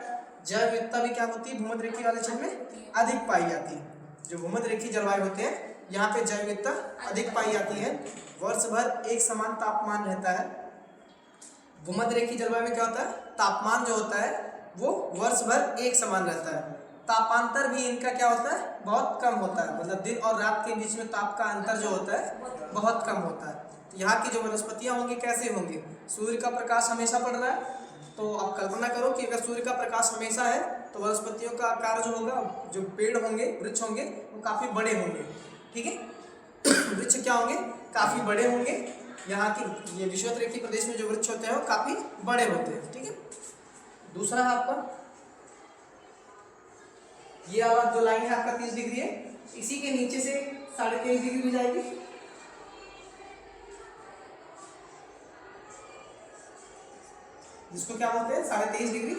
[SPEAKER 1] जैव विविधता भी क्या होती है? भूमध्य रेखीय वाले क्षेत्र में अधिक पाई जाती है। जो भूमध्य रेखीय जलवायु होते हैं यहाँ पे जैव विविधता अधिक पाई जाती है। वर्ष भर एक समान तापमान रहता है। भूमध्य रेखीय जलवायु में क्या होता है? तापमान जो होता है वो वर्ष भर एक समान रहता है। तापांतर भी इनका क्या होता है? बहुत कम होता है। मतलब दिन और रात के बीच में ताप का अंतर जो होता है बहुत कम होता है। तो यहाँ की जो वनस्पतियाँ होंगी कैसे होंगी? सूर्य का प्रकाश हमेशा पड़ रहा है, तो आप कल्पना करो कि अगर सूर्य का प्रकाश हमेशा है तो वनस्पतियों का आकार जो होगा, जो पेड़ होंगे, वृक्ष होंगे, वो काफ़ी बड़े होंगे। ठीक है, वृक्ष क्या होंगे? काफ़ी बड़े होंगे। यहाँ की ये विषुवत रेखीय प्रदेश में जो वृक्ष होते हैं वो काफ़ी बड़े होते हैं। ठीक है, दूसरा है आपका ये वाला जो लाइन है आपका 30 डिग्री है, इसी के नीचे से 23.5 डिग्री भी जाएगी। जिसको क्या बोलते हैं? 23.5 डिग्री,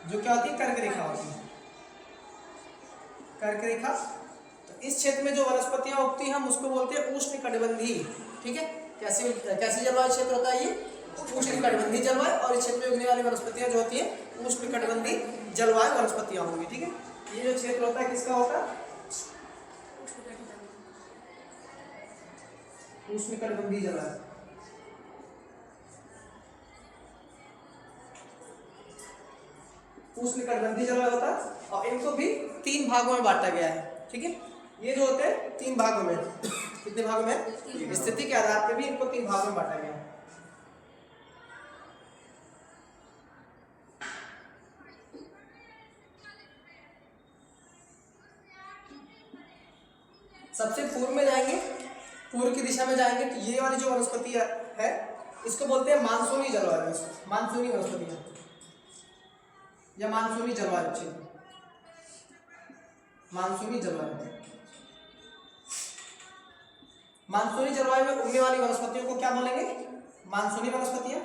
[SPEAKER 1] जो क्या होती है? कर्क रेखा होती है। कर्क रेखा। तो इस क्षेत्र में जो वनस्पतियां उगती हैं हम उसको बोलते हैं उष्णकटिबंधीय। ठीक है, कैसी जलवायु क्षेत्र होता है ये? उष्णकटिबंधीय जलवायु। और इस क्षेत्र में उगने वाली वनस्पतियां जो होती हैं उष्णकटिबंधीय जलवायु वनस्पतियां होंगी। ठीक है, ये जो क्षेत्र होता है किसका होता है? उष्णकटिबंधीय जलवायु। उष्णकटिबंधीय जलवायु होता है, और इनको भी 3 भागों में बांटा गया है। ठीक है, ये जो होते हैं 3 भागों में। कितने भागों में? स्थिति के आधार पर भी इनको 3 भागों में बांटा गया है। सबसे पूर्व में जाएंगे, पूर्व की दिशा में जाएंगे तो ये वाली जो वनस्पति है इसको बोलते हैं मानसूनी जलवायु। मानसूनी वनस्पतियां या मानसूनी जलवायु क्षेत्र। मानसूनी जलवायु। मानसूनी जलवायु में उगने वाली वनस्पतियों को क्या बोलेंगे? मानसूनी वनस्पतियां।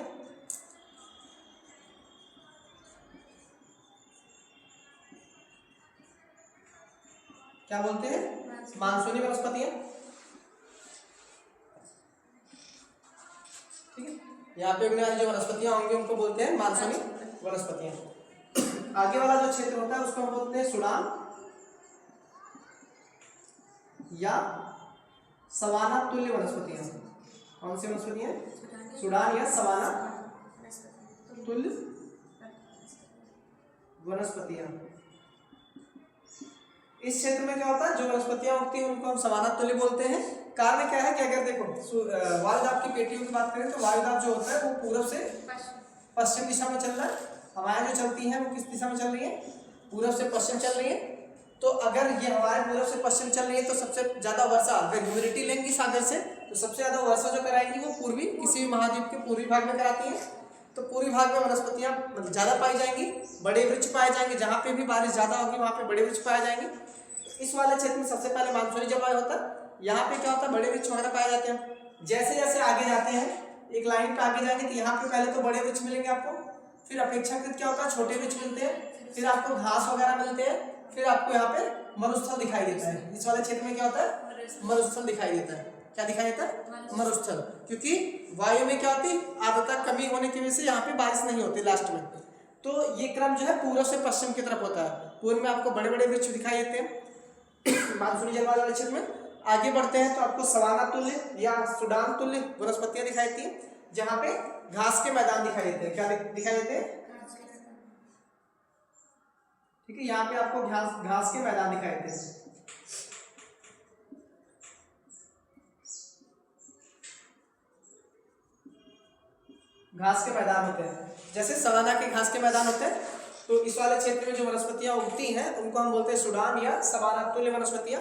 [SPEAKER 1] क्या बोलते हैं? मानसूनी वनस्पतियां। ठीक है, यहाँ पे उगने वाली जो वनस्पतियां होंगी उनको बोलते हैं मानसूनी वनस्पतियां। आगे वाला जो क्षेत्र होता है उसको हम बोलते हैं सुडान या सवाना तुल्य वनस्पतियां। कौन सी वनस्पतियां? सुडान या सवाना तुल्य वनस्पतियां। इस क्षेत्र में क्या होता है? जो वनस्पतियां उगती हैं उनको हम सवाना तुल्य बोलते हैं। कारण क्या है कि अगर देखो वायुदाब की पेटियों की बात करें तो वायुदाब जो होता है वो पूर्व से पश्चिम दिशा में चल रहा है। हवाएं जो चलती हैं वो किस दिशा में चल रही है? पूर्व से पश्चिम चल रही है। तो अगर ये हवाएं पूर्व से पश्चिम चल रही है तो सबसे ज्यादा वर्षा, अगर ह्यूमिडिटी लेंगी सागर से तो सबसे ज्यादा वर्षा जो कराएंगी वो पूर्वी, किसी भी महाद्वीप के पूर्वी भाग में कराती है। तो पूर्वी भाग में वनस्पतियां ज्यादा पाई जाएंगी, बड़े वृक्ष पाए जाएंगे। जहाँ पे भी बारिश ज्यादा होगी वहाँ पे बड़े वृक्ष पाए जाएंगे। इस वाले क्षेत्र में सबसे पहले मानसूनी जलवायु होता है। यहाँ पे क्या होता है? बड़े वृक्ष वगैरह पाए जाते हैं। जैसे जैसे आगे जाते हैं, एक लाइन पे आगे जाएंगे तो यहाँ पे पहले तो बड़े वृक्ष मिलेंगे आपको, फिर अपेक्षाकृत क्या होता है? छोटे वृक्ष मिलते हैं, फिर आपको घास वगैरह मिलते हैं, फिर आपको यहाँ पे मरुस्थल दिखाई देता है। इस वाले क्षेत्र में क्या होता है? मरुस्थल दिखाई देता है। क्या दिखाई देता है? मरुस्थल। क्योंकि वायु में क्या होती है? आर्द्रता कमी होने की वजह से यहाँ पे बारिश नहीं होती लास्ट में। तो ये क्रम जो है पूर्व से पश्चिम की तरफ होता है। पूर्व में आपको बड़े बड़े वृक्ष दिखाई देते हैं मानसूनी जलवायु वाले क्षेत्र में। आगे बढ़ते हैं तो आपको सवाना तुल्य या सुडान तुल्य वनस्पतियां दिखाई देती हैं, जहाँ पे घास के मैदान दिखाई देते हैं। क्या दिखाई देते हैं? ठीक है, यहाँ पे आपको घास के मैदान दिखाई देते हैं। घास के मैदान होते हैं, जैसे सवाना के घास के मैदान होते हैं, तो इस वाले क्षेत्र में जो वनस्पतियां उगती हैं उनको हम बोलते हैं सूडान या सवाना तुल्य वनस्पतियां।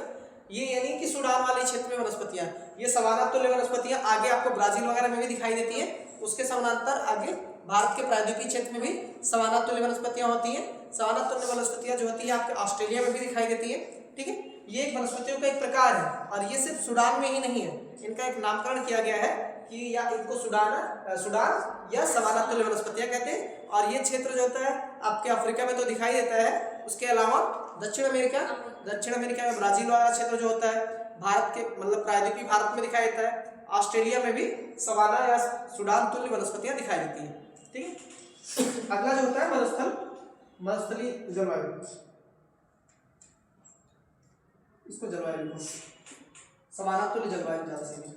[SPEAKER 1] ये यानी कि सूडान वाले क्षेत्र में वनस्पतियां, ये सवाना तुल्य वनस्पतियां आगे आपको ब्राजील वगैरह में भी दिखाई देती हैं। उसके समानांतर आगे भारत के प्रायद्वीपीय क्षेत्र में भी सवाना तुल्य वनस्पतियां होती हैं। सवाना तुल्य वनस्पतियां जो होती है आपके ऑस्ट्रेलिया में भी दिखाई देती है। ठीक है, ये एक वनस्पतियों का एक प्रकार है और ये सिर्फ सूडान में ही नहीं है, इनका एक नामकरण किया गया है कि या इनको सूडान या सवाना तुल्य वनस्पतियां कहते हैं। और ये क्षेत्र जो होता है आपके अफ्रीका में तो दिखाई देता है, उसके अलावा दक्षिण अमेरिका में ब्राजील वाला क्षेत्र जो होता है भारत के मतलब प्रायद्वीपीय भारत में दिखाई देता है। ऑस्ट्रेलिया में भी सवाना या सूडान तुल्य वनस्पतियां दिखाई देती है। ठीक है, अगला जो होता है मरुस्थलीय जलवायु, इसको जलवायु लिखो, सवाना तुल्य जलवायु ज्यादा सही है।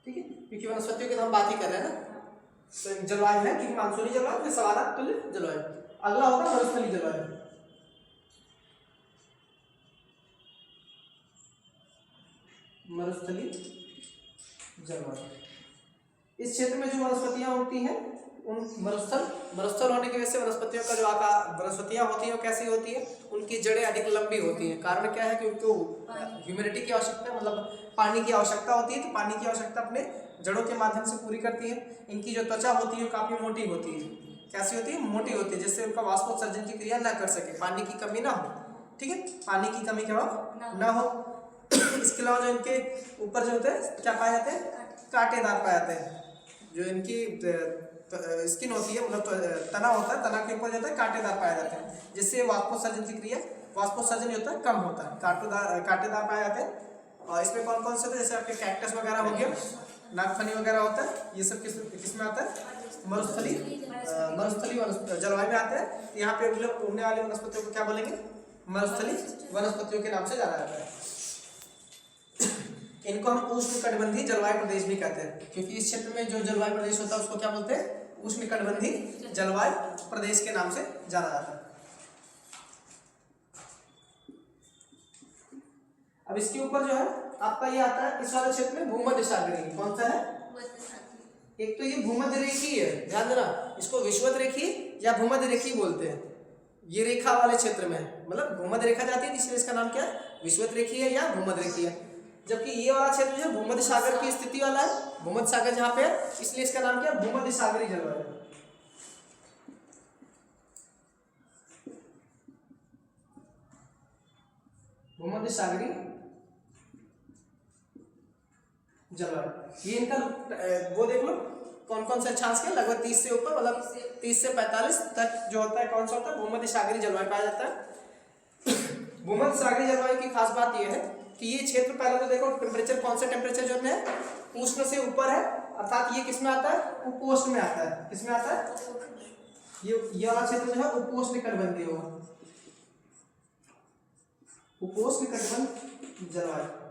[SPEAKER 1] ठीक है, क्योंकि वनस्पतियों की तो हम बात ही कर रहे हैं ना, तो जलवायु है क्योंकि मानसूनी जलवायु फिर सवाना तुल्य जलवायु। अगला होगा मरुस्थलीय जलवायु। मरुस्थलीय जलवायु, इस क्षेत्र में जो वनस्पतियां होती हैं उन मरुस्थल होने की वजह से वनस्पतियों का जो आकार वनस्पतियां होती हैं वो कैसी होती है, उनकी जड़ें अधिक लंबी होती हैं। कारण क्या है कि उनको ह्यूमिडिटी की आवश्यकता मतलब पानी की आवश्यकता होती है, तो पानी की आवश्यकता अपने जड़ों के माध्यम से पूरी करती है। इनकी जो त्वचा होती है काफी मोटी होती है, कैसी होती है, मोटी होती है, जिससे उनका वाष्पोत्सर्जन की क्रिया न कर सके, पानी की कमी ना हो। ठीक है, पानी की कमी क्या हो ना हो। इसके अलावा जो इनके ऊपर जो होते हैं क्या पाए जाते हैं, कांटेदार पाए जाते हैं। जो इनकी स्किन होती है मतलब तना होता है, तना के ऊपर जाता है कांटेदार पाए जाते हैं, जिससे वाष्पोत्सर्जन की क्रिया वाष्पोत्सर्जन जो होता है कम होता है, कांटेदार पाए जाते हैं। और इसमें कौन कौन से होते हैं, जैसे आपके कैक्टस वगैरह हो गया, नागफनी वगैरह होता है, ये सब किस में आता है, मरुस्थलीय जलवायु में आते हैं। यहाँ पे उगने वाली वनस्पतियों को क्या बोलेंगे, मरुस्थलीय वनस्पतियों के नाम से जाना जाता है। इनको हम उष्णकटिबंधीय जलवायु प्रदेश भी कहते हैं, क्योंकि इस क्षेत्र में जो जलवायु प्रदेश होता है उसको क्या बोलते हैं, उष्णकटिबंधीय जलवायु प्रदेश के नाम से जाना जाता है। अब इसके ऊपर जो है आपका ये आता है, इस वाले क्षेत्र में भूमध्य सागरीय, कौन सा है, एक तो ये भूमध्य रेखीय है, ध्यान देना, इसको विषुवत रेखीय या भूमध्य रेखीय बोलते हैं। ये रेखा वाले क्षेत्र में मतलब भूमध्य रेखा जाती है, इसलिए इसका नाम क्या है, विषुवत रेखीय या भूमध्य रेखीय। जबकि ये वाला क्षेत्र जो है भूमध्य सागर की स्थिति वाला है, भूमध्य सागर जहाँ पे है, इसलिए इसका नाम क्या है, भूमध्य सागरीय जलवायु। भूमध्य सागरीय जलवायु, ये इनका वो देख लो कौन कौन से अक्षांश के, लगभग 30 से ऊपर, मतलब 30 से 45 तक जो होता है, कौन सा होता है, भूमध्य सागरीय जलवायु पाया जाता है। भूमध्य सागरीय जलवायु की खास बात यह है कि ये क्षेत्र पहले तो देखो टेम्परेचर, कौन सा टेम्परेचर जो है उष्ण से ऊपर है, अर्थात ये किस में आता है, उपोष्ण में आता है। किस में आता है, ये वाला क्षेत्र जो है उपोष्ण कटिबंधीय होगा, उपोष्ण कटिबंध जलवायु।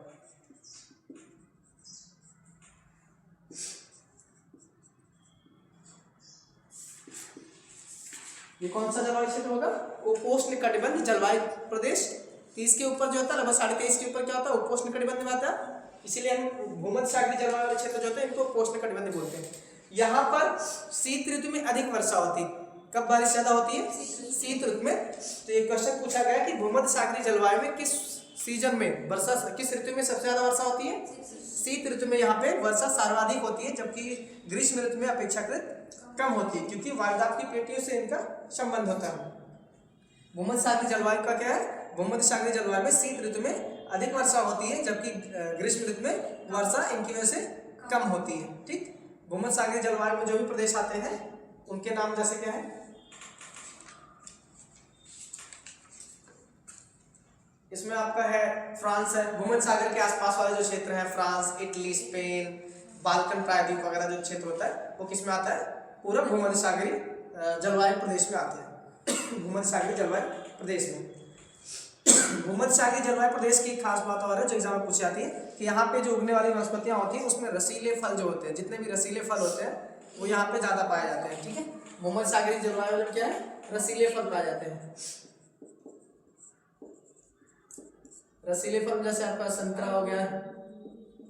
[SPEAKER 1] ये कौन सा जलवायु क्षेत्र होगा, उपोष्ण कटिबंध जलवायु प्रदेश। 30 के ऊपर जो होता है, लगभग 23.5 के ऊपर क्या होता है, उपोष्ण कटिबंध में आता है, इसीलिए हम भूमध्य सागरीय जलवायु वाले क्षेत्र जो होते हैं इनको उपोष्ण कटिबंध बोलते हैं। यहाँ पर शीत ऋतु में अधिक वर्षा होती है, कब बारिश ज्यादा होती है, शीत ऋतु में। तो एक क्वेश्चन पूछा गया कि भूमध्य सागरीय जलवायु में किस सीजन में वर्षा, किस ऋतु में सबसे ज्यादा वर्षा होती है, शीत ऋतु में यहाँ पे वर्षा सर्वाधिक होती है, जबकि ग्रीष्म ऋतु में अपेक्षाकृत कम होती है, क्योंकि वायुदाब की पेटियों से इनका संबंध होता है। भूमध्य सागरीय जलवायु का क्या है, भूमध्य सागरीय जलवायु में शीत ऋतु में अधिक वर्षा होती है, जबकि ग्रीष्म ऋतु में वर्षा इनकी वजह से कम होती है। ठीक, भूमध्य सागरीय जलवायु में जो भी प्रदेश आते हैं उनके नाम जैसे क्या है, इसमें आपका है फ्रांस है, भूमध्य सागर के आसपास वाले जो क्षेत्र है, फ्रांस, इटली, स्पेन, बाल्कन प्रायद्वीप वगैरह जो क्षेत्र होता है वो किस में आता है, पूरा भूमध्य सागरीय जलवायु प्रदेश में आते हैं। भूमध्य सागरीय जलवायु प्रदेश में, भूमध्य सागरीय जलवायु प्रदेश की खास बात और है जो एग्जाम में पूछी जाती है कि यहाँ पे जो उगने वाली वनस्पतियाँ होती हैं उसमें रसीले फल जो होते हैं, जितने भी रसीले फल होते हैं वो यहाँ पे ज्यादा पाए जाते हैं। ठीक है, भूमध्य सागरीय जलवायु में क्या है, रसीले फल पाए जाते हैं। रसीले फल जैसे आपका संतरा हो गया,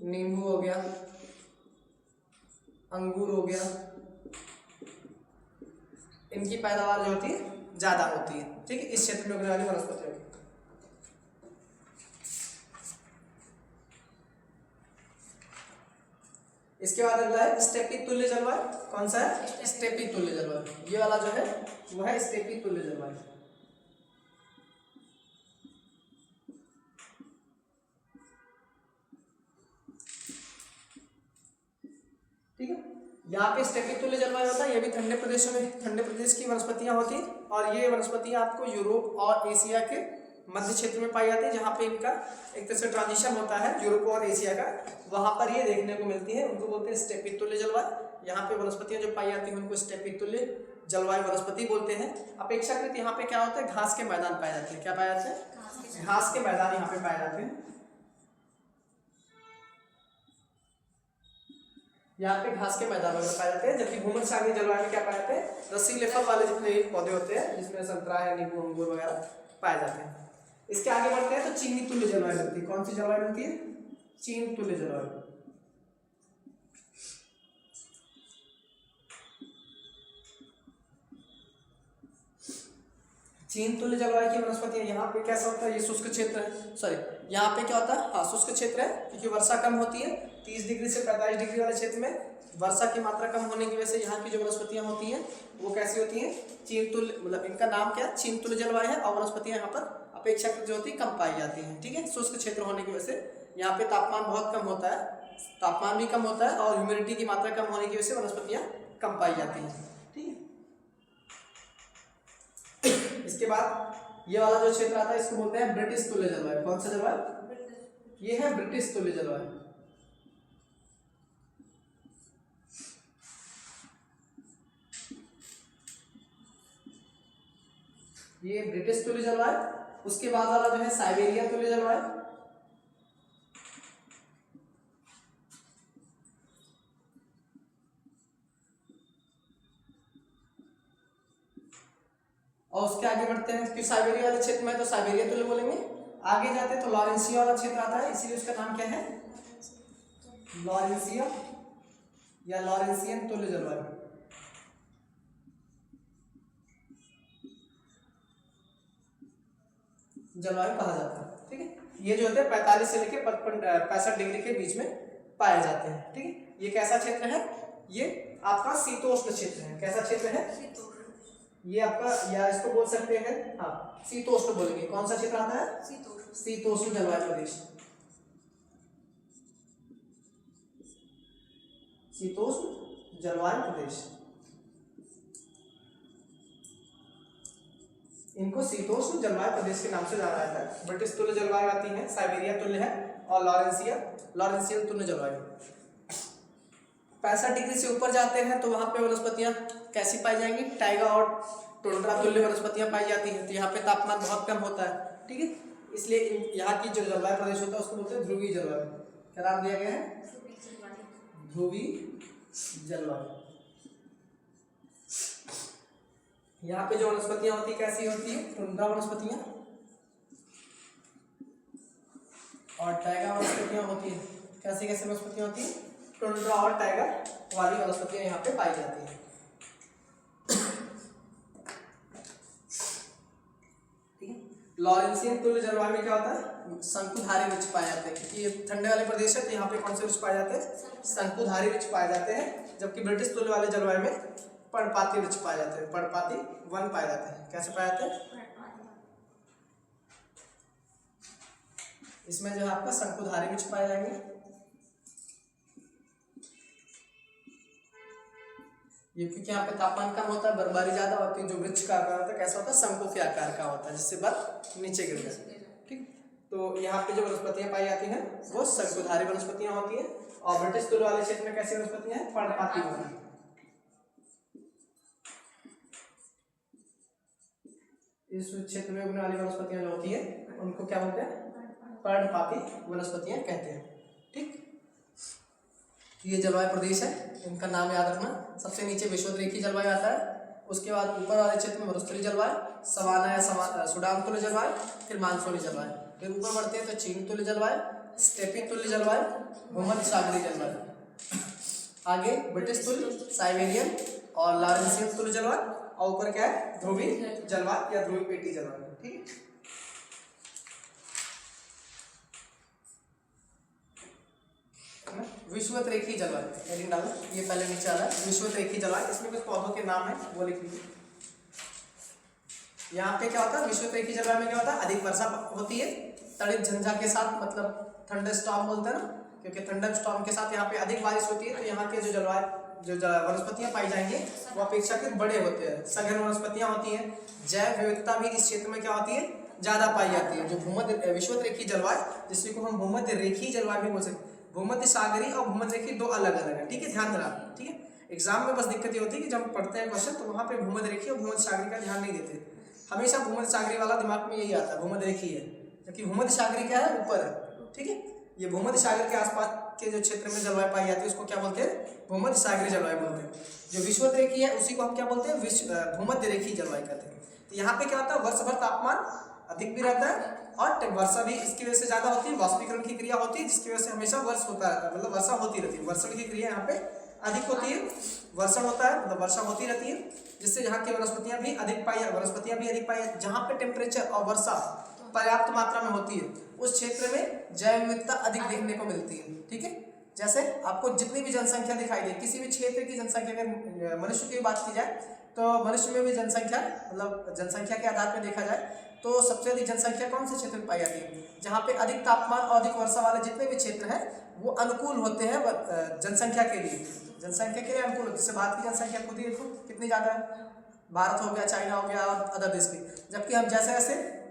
[SPEAKER 1] नींबू हो गया, अंगूर हो गया, इनकी पैदावार जो होती है ज़्यादा होती है, ठीक है, इस क्षेत्र में उगने वाली वनस्पतियों की। इसके बाद अगला है स्टेपी तुल्य जलवायु। कौन सा है? स्टेपी तुल्य जलवायु। ये वाला जो है वह है स्टेपी तुल्य जलवायु। ठीक है, यहाँ पे स्टेपी तुल्य जलवायु होता है, ये भी ठंडे प्रदेशों में, ठंडे प्रदेश की वनस्पतियां होती हैं, और ये वनस्पतियां आपको यूरोप और एशिया के मध्य क्षेत्र में पाई जाती है, जहाँ पे इनका एक तरह से ट्रांजिशन होता है यूरोप और एशिया का, वहाँ पर ये देखने को मिलती है, उनको बोलते हैं स्टेपी तुल्य जलवायु। यहाँ पे वनस्पतियां जो पाई जाती हैं उनको स्टेपी तुल्य जलवायु वनस्पति बोलते हैं। अपेक्षाकृत यहाँ पे क्या होता है, घास के मैदान पाए जाते हैं। क्या पाए जाते हैं? घास के मैदान यहाँ पे पाए जाते हैं। यहाँ पे घास के मैदान वगैरह पाए जाते हैं, जबकि भूमध्यसागरीय जलवायु में क्या पाए जाते हैं, रसीले फल वाले जितने पौधे होते हैं, जिसमें संतरा है, नींबू, अंगूर वगैरह पाए जाते हैं। इसके आगे बढ़ते हैं तो चीनी तुल्य जलवायु मिलती है। कौन सी जलवायु मिलती है? चीन तुल्य जलवायु। चीन तुल्य जलवायु की वनस्पतियां, यहाँ पे कैसा होता है, ये शुष्क क्षेत्र है, सॉरी यहाँ पे क्या होता है, हाँ शुष्क क्षेत्र है, क्योंकि वर्षा कम होती है। 30 डिग्री से 45 डिग्री वाले क्षेत्र में वर्षा की मात्रा कम होने की वजह से यहाँ की जो वनस्पतियां होती हैं वो कैसी होती हैं, चीन तुल्य, मतलब इनका नाम क्या है, चीन तुल्य जलवायु है, और वनस्पतियां यहाँ पर अपेक्षाकृत जो होती है कम पाई जाती हैं। ठीक है, शुष्क क्षेत्र होने की वजह से यहाँ पे तापमान बहुत कम होता है, तापमान भी कम होता है, और ह्यूमिडिटी की मात्रा कम होने की वजह से वनस्पतियां कम पाई जाती हैं। ठीक है, इसके बाद ये वाला जो क्षेत्र आता है इसको बोलते हैं ब्रिटिश तुल्य जलवायु। कौन सा जलवायु? ये है ब्रिटिश तुल्य जलवायु। ये ब्रिटिश तुल्य जलवायु। उसके बाद वाला जो है साइबेरिया तुल्य जलवायु। और उसके आगे बढ़ते हैं कि साइबेरिया वाले क्षेत्र में तो साइबेरिया तुल्य बोलेंगे। आगे जाते हैं तो लॉरेंसिया वाला क्षेत्र आता है, इसीलिए उसका नाम क्या है, लॉरेंसिया या लॉरेंसियन तुल्य जलवायु। जलवायु कहा जाता है। ठीक है, ये जो होते हैं 45 से लेकर 65 डिग्री के बीच में पाए जाते हैं। ठीक है, ये कैसा क्षेत्र है, ये आपका शीतोष्ण क्षेत्र है। कैसा क्षेत्र है? ये आपका, या इसको बोल सकते हैं, हाँ शीतोष्ण बोलेंगे। कौन सा क्षेत्र आता है? शीतोष्ण जलवायु प्रदेश। शीतोष्ण जलवायु प्रदेश, इनको शीतोष्ण जलवायु प्रदेश के नाम से जाना जाता है। ब्रिटिश तुल्य जलवायु आती है, साइबेरिया तुल्य है, और लॉरेंसियन तुल्य जलवायु। 65 डिग्री से ऊपर जाते हैं तो वहां पे वनस्पतियां कैसी पाई जाएंगी, टाइगा और टुंड्रा तुल्य वनस्पतियां पाई जाती हैं। तो यहाँ पे तापमान बहुत कम होता है। ठीक है, इसलिए यहाँ की जो जलवायु प्रदेश होता है उसको बोलते हैं ध्रुवीय जलवायु। क्या नाम दिया गया है? ध्रुवीय जलवायु। यहाँ पे जो वनस्पतियां होती है कैसी होती है, टुंड्रा वनस्पतियां और टाइगा वनस्पतियां होती है। कैसी कैसी वनस्पतियां होती है? टुंड्रा और टाइगर वाली वनस्पतियां यहाँ पे पाई जाती हैं। ठीक है, लॉरेंसियन तुल्य जलवायु में क्या होता है, शंकुधारी वृक्ष पाए जाते हैं, क्योंकि ये ठंडे वाले प्रदेश है तो यहाँ पे कौन से वृक्ष पाए जाते हैं, शंकुधारी वृक्ष पाए जाते हैं। जबकि ब्रिटिश तुल्य वाले जलवायु में पर्णपाती वृक्ष पाए जाते हैं, पर्णपाती वन पाए जाते हैं। कैसे पाए जाते हैं? इसमें जो है आपका शंकुधारी वृक्ष पाए जाएंगे। ये क्योंकि यहाँ पे तापमान कम होता है, बर्फबारी ज्यादा होती है, जो वृक्ष का आकार होता है कैसा होता है, शंकु के आकार का होता है, जिससे बर्फ नीचे गिर जाए। ठीक, तो यहाँ पे जो वनस्पतियां पाई जाती हैं वो शंकुधारी वनस्पतियां होती हैं। और ब्रिटिश तुल्य वाले क्षेत्र में कैसी वनस्पतियां हैं, पर्णपाती वन। इस क्षेत्र में उगने वाली वनस्पतियां जो होती है उनको क्या बोलते हैं, पर्णपाती वनस्पतियां कहते हैं। ठीक, ये जलवायु प्रदेश है, इनका नाम याद रखना। सबसे नीचे विषुवत-रेखीय जलवायु आता है, उसके बाद ऊपर वाले क्षेत्र में मरुस्थलीय जलवायु, सवाना या सुडान तुल्य जलवायु, फिर मानसूनी जलवायु। फिर ऊपर बढ़ते हैं तो चीन तुल्य जलवायु, स्टेपी तुल्य जलवायु, भूमध्यसागरीय जलवायु। आगे ब्रिटिश तुल्य, साइबेरियन और लॉरेंसियन तुल्य जलवायु, और ऊपर क्या है, ध्रुवीय जलवायु या ध्रुवीय पेटी जलवायु। ठीक है, विषुवत रेखीय जलवायु हेडिंग डालो, ये पहले नीचे आ रहा है विषुवत रेखीय जलवायु। इसमें कुछ पौधों के नाम है वो लिख लीजिए। यहाँ पे क्या होता है, विषुवत रेखीय जलवायु में क्या होता है, अधिक वर्षा होती है तड़ित झंझा के साथ, मतलब थंडर स्टॉर्म बोलते हैं ना, क्योंकि थंडर स्टॉर्म के साथ यहाँ पे अधिक बारिश होती है, तो यहाँ के जो जलवायु जो वनस्पतियां पाई जाएंगी वो अपेक्षाकृत बड़े होते हैं, सघन वनस्पतियां होती हैं। जैव विविधता भी इस क्षेत्र में क्या होती है, ज्यादा पाई जाती है। जो भूमध्य विषुवत रेखीय जलवायु, जिसको हम भूमध्य रेखीय जलवायु भी बोल सकते हैं। भूमध्य सागरीय और भूमध्य रेखीय दो अलग अलग है। ठीक है, ध्यान रखना। ठीक है, एग्जाम में बस दिक्कत ये होती है कि जब पढ़ते हैं क्वेश्चन तो वहाँ पे भूमध्य रेखीय और भूमध्य सागरीय का ध्यान नहीं देते। हमेशा भूमध्य सागरीय वाला दिमाग में यही आता है, भूमध्य रेखीय है, क्योंकि भूमध्य सागरीय क्या है, ऊपर है। ठीक है, ये भूमध्य सागर के आसपास के जो क्षेत्र में जलवायु पाई जाती है उसको क्या बोलते हैं, भूमध्य सागरीय जलवायु बोलते हैं। जो विषुवत रेखीय है उसी को हम क्या बोलते हैं, भूमध्य रेखीय जलवायु कहते हैं। तो यहाँ पे क्या होता है, वर्ष भर तापमान अधिक भी रहता है और वर्षा भी इसकी वजह से ज्यादा होती है। वाष्पीकरण की क्रिया होती है जिसकी वजह से हमेशा वर्ष होता है, मतलब वर्षा होती रहती है। वर्षण की क्रिया यहाँ पे अधिक होती है, वर्षण होता है मतलब वर्षा होती रहती है, जिससे यहाँ की वनस्पतियां भी अधिक पाई। जहाँ पे टेम्परेचर और वर्षा पर्याप्त मात्रा में होती है उस क्षेत्र में जैव विविधता अधिक देखने को मिलती है। ठीक है, जैसे आपको जितनी भी जनसंख्या दिखाई दे, किसी भी क्षेत्र की जनसंख्या, अगर मनुष्य की बात की जाए तो मनुष्य में भी जनसंख्या, मतलब जनसंख्या के आधार पर देखा जाए तो सबसे अधिक जनसंख्या कौन से क्षेत्र में पाई जाती है, जहाँ पे अधिक तापमान और अधिक वर्षा वाले जितने भी क्षेत्र हैं वो अनुकूल होते हैं जनसंख्या के लिए। जनसंख्या के लिए अनुकूल होते हैं। जैसे भारत की जनसंख्या खुद ही देखो कितनी ज़्यादा है, भारत हो गया, चाइना हो गया और अदर देश की। जबकि हम जैसे जैसे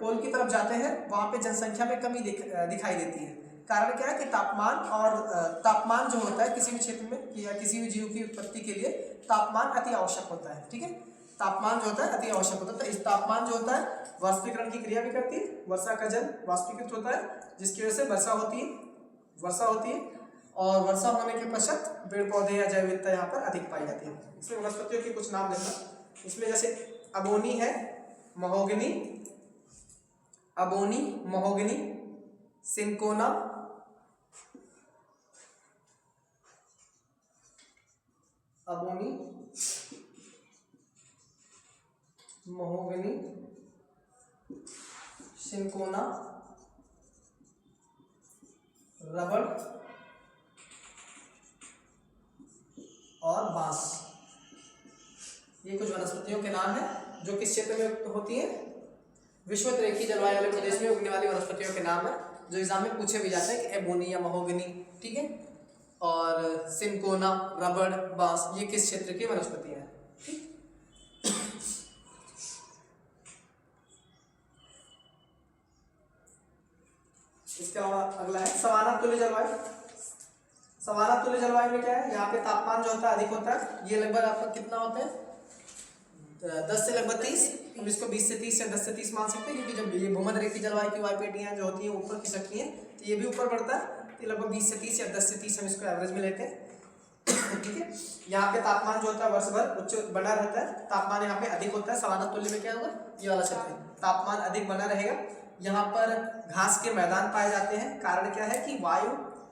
[SPEAKER 1] पोल की तरफ जाते हैं वहाँ पे जनसंख्या में कमी दिखाई देती है। कारण क्या है कि तापमान जो होता है किसी भी क्षेत्र में या किसी भी जीव की उत्पत्ति के लिए तापमान अति आवश्यक होता है। ठीक है, तापमान जो होता है अति आवश्यक होता है। तो इस तापमान जो होता है वाष्पीकरण की क्रिया भी करती है, वर्षा का जल वाष्पीकृत होता है जिसकी वजह से वर्षा होती है और वर्षा होने के पश्चात पेड़ पौधे या जैव विविधता यहाँ पर अधिक पाई जाती है। इसमें वनस्पतियों के कुछ नाम लेना, इसमें जैसे अबोनी है, महोगनी, सिंकोना, अबोनी, महोगनी, सिंकोना, रबड़ और बांस, ये कुछ वनस्पतियों के नाम हैं जो किस क्षेत्र में होती हैं, विषुवत रेखीय जलवायु वाले प्रदेश में उगने वाली वनस्पतियों के नाम है जो एग्जाम में पूछे भी जाते हैं कि एबोनी या महोगनी। ठीक है, और सिंकोना, रबड़, बांस ये किस क्षेत्र की वनस्पतियां हैं। इसके अलावा अगला है सवाना तुल्य जलवायु। सवाना तुल्य जलवायु में क्या है, यहाँ पे तापमान जो होता है अधिक होता है। ये लगभग आपका कितना होता है, 10 से लगभग 30, हम इसको 20 से 30 या 10 से 30 मान सकते हैं, क्योंकि जब ये भूमध्य रेखीय जलवायु की वायुपेटियां जो होती हैं ऊपर की सकती हैं तो ये भी ऊपर बढ़ता है, तो लगभग 20 से 30 या 10 से 30 हम इसको एवरेज में लेते हैं। ठीक है, यहाँ पे तापमान जो होता है वर्ष भर उच्च बना रहता है, तापमान यहाँ पे अधिक होता है। सवाना तुल्य में क्या होगा, ये वाला क्षेत्र तापमान अधिक बना रहेगा। यहाँ पर घास के मैदान पाए जाते हैं। कारण क्या है कि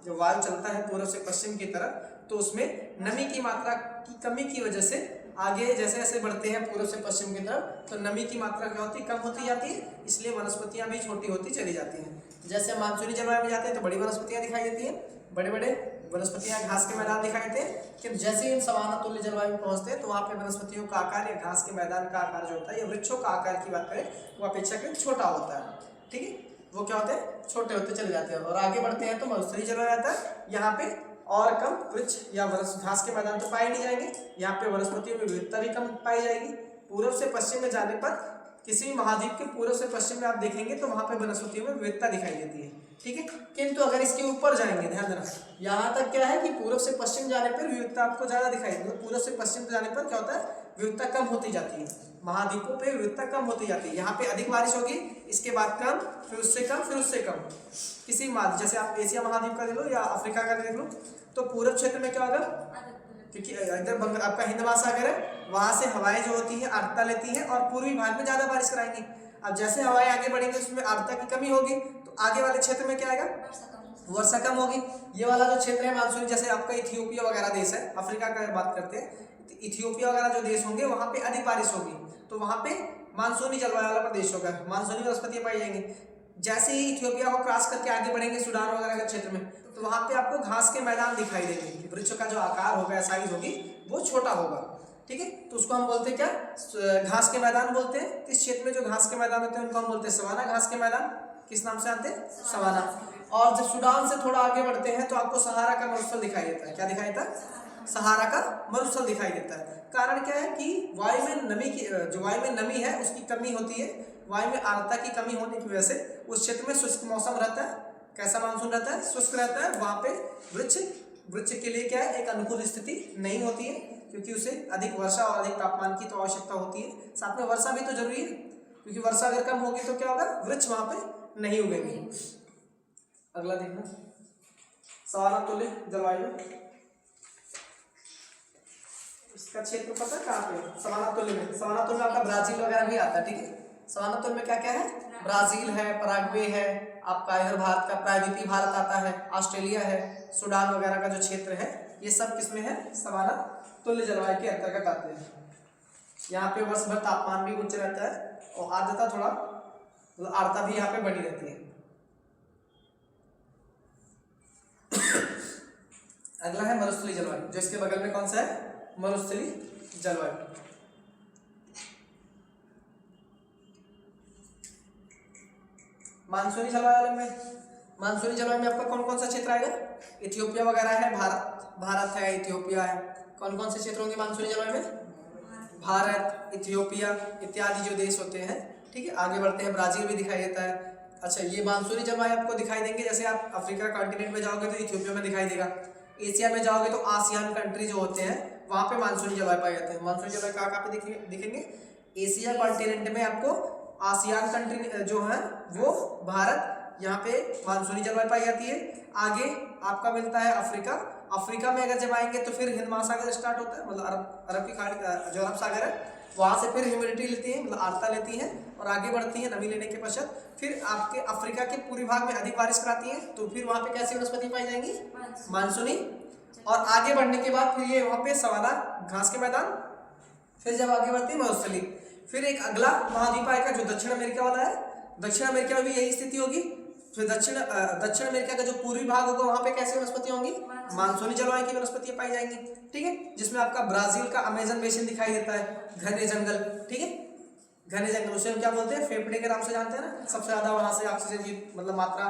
[SPEAKER 1] जब वायु चलता है पूर्व से पश्चिम की तरफ तो उसमें नमी की मात्रा की कमी की वजह से आगे जैसे जैसे बढ़ते हैं पूर्व से पश्चिम की तरफ तो नमी की मात्रा क्या होती है, कम होती जाती है, इसलिए वनस्पतियां भी छोटी होती चली जाती हैं। जैसे मानसूनी जलवायु में जाते हैं तो बड़ी वनस्पतियां दिखाई देती हैं, बड़े बड़े वनस्पतियां घास के मैदान दिखाई देते हैं। कि जैसे ही हम सवाना तुल्य जलवायु में पहुंचते हैं तो वहाँ पे वनस्पतियों का आकार या घास के मैदान का आकार जो होता है या वृक्षों का आकार की बात करें वो अपेक्षाकृत छोटा होता है। ठीक है, वो क्या होते हैं, छोटे होते चले जाते हैं। और आगे बढ़ते हैं तो मरुस्थलीय जलवायु आता है। यहाँ पे और कम वृक्ष या घास के मैदान तो पाए नहीं जाएंगे, यहाँ पे वनस्पतियों में विविधता भी कम पाई जाएगी। पूर्व से पश्चिम में जाने पर किसी भी महाद्वीप के पूर्व से पश्चिम में आप देखेंगे तो वहाँ पे वनस्पतियों में विविधता दिखाई देती है। ठीक है, किंतु अगर इसके ऊपर जाएंगे, ध्यान देना, यहाँ तक क्या है कि पूर्व से पश्चिम जाने पर विविधता आपको ज्यादा दिखाई देती है। पूर्व से पश्चिम जाने पर क्या होता है, विविधता कम होती जाती है, महाद्वीपों पे विविधता कम होती जाती है। यहाँ पे अधिक बारिश होगी, इसके बाद कम, फिर उससे कम, फिर उससे कम। किसी महाद्वीप जैसे आप एशिया महाद्वीप का देख लो या अफ्रीका का देख लो तो पूर्व क्षेत्र में क्या होगा, क्योंकि इधर आपका हिंद महासागर है, वहां से हवाएं जो होती हैं आर्द्रता लेती हैं और पूर्वी भाग में ज्यादा बारिश कराएंगी। अब जैसे हवाएं आगे बढ़ेंगे उसमें आर्द्रता की कमी होगी तो आगे वाले क्षेत्र में क्या आएगा, वर्षा कम होगी। ये वाला जो क्षेत्र है मानसूनी, जैसे आपका इथियोपिया वगैरह देश है, अफ्रीका का बात करते हैं, इथियोपिया वगैरह जो देश होंगे वहाँ पे अधिक बारिश होगी, तो वहाँ पे मानसूनी जलवायु वाला प्रदेश होगा, मानसूनी वनस्पतियाँ पाई जाएंगी। जैसे ही इथियोपिया को क्रॉस करके आगे बढ़ेंगे सूडान वगैरह के क्षेत्र में, तो वहाँ पे आपको घास के मैदान दिखाई देंगे, वृक्ष का जो आकार होगा, साइज होगी, वो छोटा होगा। ठीक है, तो उसको हम बोलते हैं क्या, घास के मैदान बोलते हैं। इस क्षेत्र में जो घास के मैदान होते हैं उनको हम बोलते हैं सवाना घास के मैदान। किस नाम से आते हैं, सवाना। और जब सूडान से थोड़ा आगे बढ़ते हैं तो आपको सहारा का मरुस्थल दिखाई देता है। क्या दिखाई देता है, सहारा का मरुस्थल दिखाई देता है। कारण क्या है कि वायु में नमी की, जो वायु में नमी है उसकी कमी होती है, वायु में आर्द्रता की कमी होने की वजह से उस क्षेत्र में शुष्क मौसम रहता है। कैसा मानसून रहता है, शुष्क रहता है। वहाँ पे वृक्ष के लिए क्या है, एक अनुकूल स्थिति नहीं होती है, क्योंकि उसे अधिक वर्षा और अधिक तापमान की तो आवश्यकता होती है। साथ में वर्षा भी तो जरूरी है, क्योंकि वर्षा अगर कम होगी तो क्या होगा, वृक्ष वहाँ पे नहीं उगेंगे। अगला देखना, सवाना तुल्य जलवायु, इसका क्षेत्र पता है कहाँ पे, सवाना तुल्य में। सवाना तुल्य में आपका ब्राजील वगैरह भी आता है। ठीक है, सवाना तुल्य में क्या क्या है, ब्राजील है, पराग्वे है, आपका इधर भारत का प्रायद्वीपीय भारत आता है, ऑस्ट्रेलिया है, सूडान वगैरह का जो क्षेत्र है, ये सब किसमें है, सवाना तुल्य जलवायु के अंतर्गत आते हैं। यहाँ पे वर्ष भर तापमान भी उच्च रहता है और आर्द्रता थोड़ा, मतलब आर्द्रता भी यहाँ पे बनी रहती है। अगला है मरुस्थलीय जलवायु, जो इसके बगल में कौन सा है, मरुस्थलीय जलवायु। मानसूनी जलवायु में, मानसूनी जलवायु में आपका कौन कौन सा क्षेत्र आएगा, इथियोपिया वगैरह है, भारत है, इथियोपिया है। कौन कौन से क्षेत्र होंगे मानसूनी जलवायु में, भारत, इथियोपिया इत्यादि जो देश होते हैं। ठीक है, आगे बढ़ते हैं, ब्राजील भी दिखाई देता है। अच्छा, ये मानसूनी जलवायु आपको दिखाई देंगे, जैसे आप अफ्रीका कॉन्टिनेंट में जाओगे तो इथियोपिया में दिखाई देगा, एशिया में जाओगे तो आसियान कंट्री जो होते हैं वहाँ पे मानसूनी जलवायु पाए जाते हैं। मानसूनी जलवायु कहाँ पे दिखेंगे, एशिया कॉन्टिनेंट में आपको आसियान कंट्री जो है वो भारत, यहाँ पे मानसूनी जलवायु पाई जाती है। आगे आपका मिलता है अफ्रीका, अफ्रीका में अगर जब आएंगे तो फिर हिंद महासागर स्टार्ट होता है, मतलब अरब की खाड़ी, जो अरब सागर है वहाँ से फिर ह्यूमिडिटी लेती है, मतलब आर्द्रता लेती है और आगे बढ़ती है। नमी लेने के पश्चात फिर आपके अफ्रीका के पूर्वी भाग में अधिक बारिश कराती है, तो फिर वहाँ पे कैसी वनस्पति पाई जाएंगी, मानसूनी। और आगे बढ़ने के बाद फिर ये वहाँ पे सवाना घास के मैदान, फिर जब आगे बढ़ती है मरुस्थली, फिर एक अगला महाद्वीप आएगा जो दक्षिण अमेरिका वाला है। दक्षिण अमेरिका में भी यही स्थिति होगी। फिर दक्षिण अमेरिका का जो पूर्वी भाग होगा वहाँ पे कैसी वनस्पति होंगी, मानसूनी जलवायु की वनस्पतियां पाई जाएंगी। ठीक है, जिसमें आपका ब्राजील का अमेजन बेसिन दिखाई देता है, घने जंगल। ठीक है, घने जंगल, उसे हम क्या बोलते हैं, फेफड़े के नाम से जानते हैं ना, सबसे ज्यादा वहां से ऑक्सीजन की मतलब मात्रा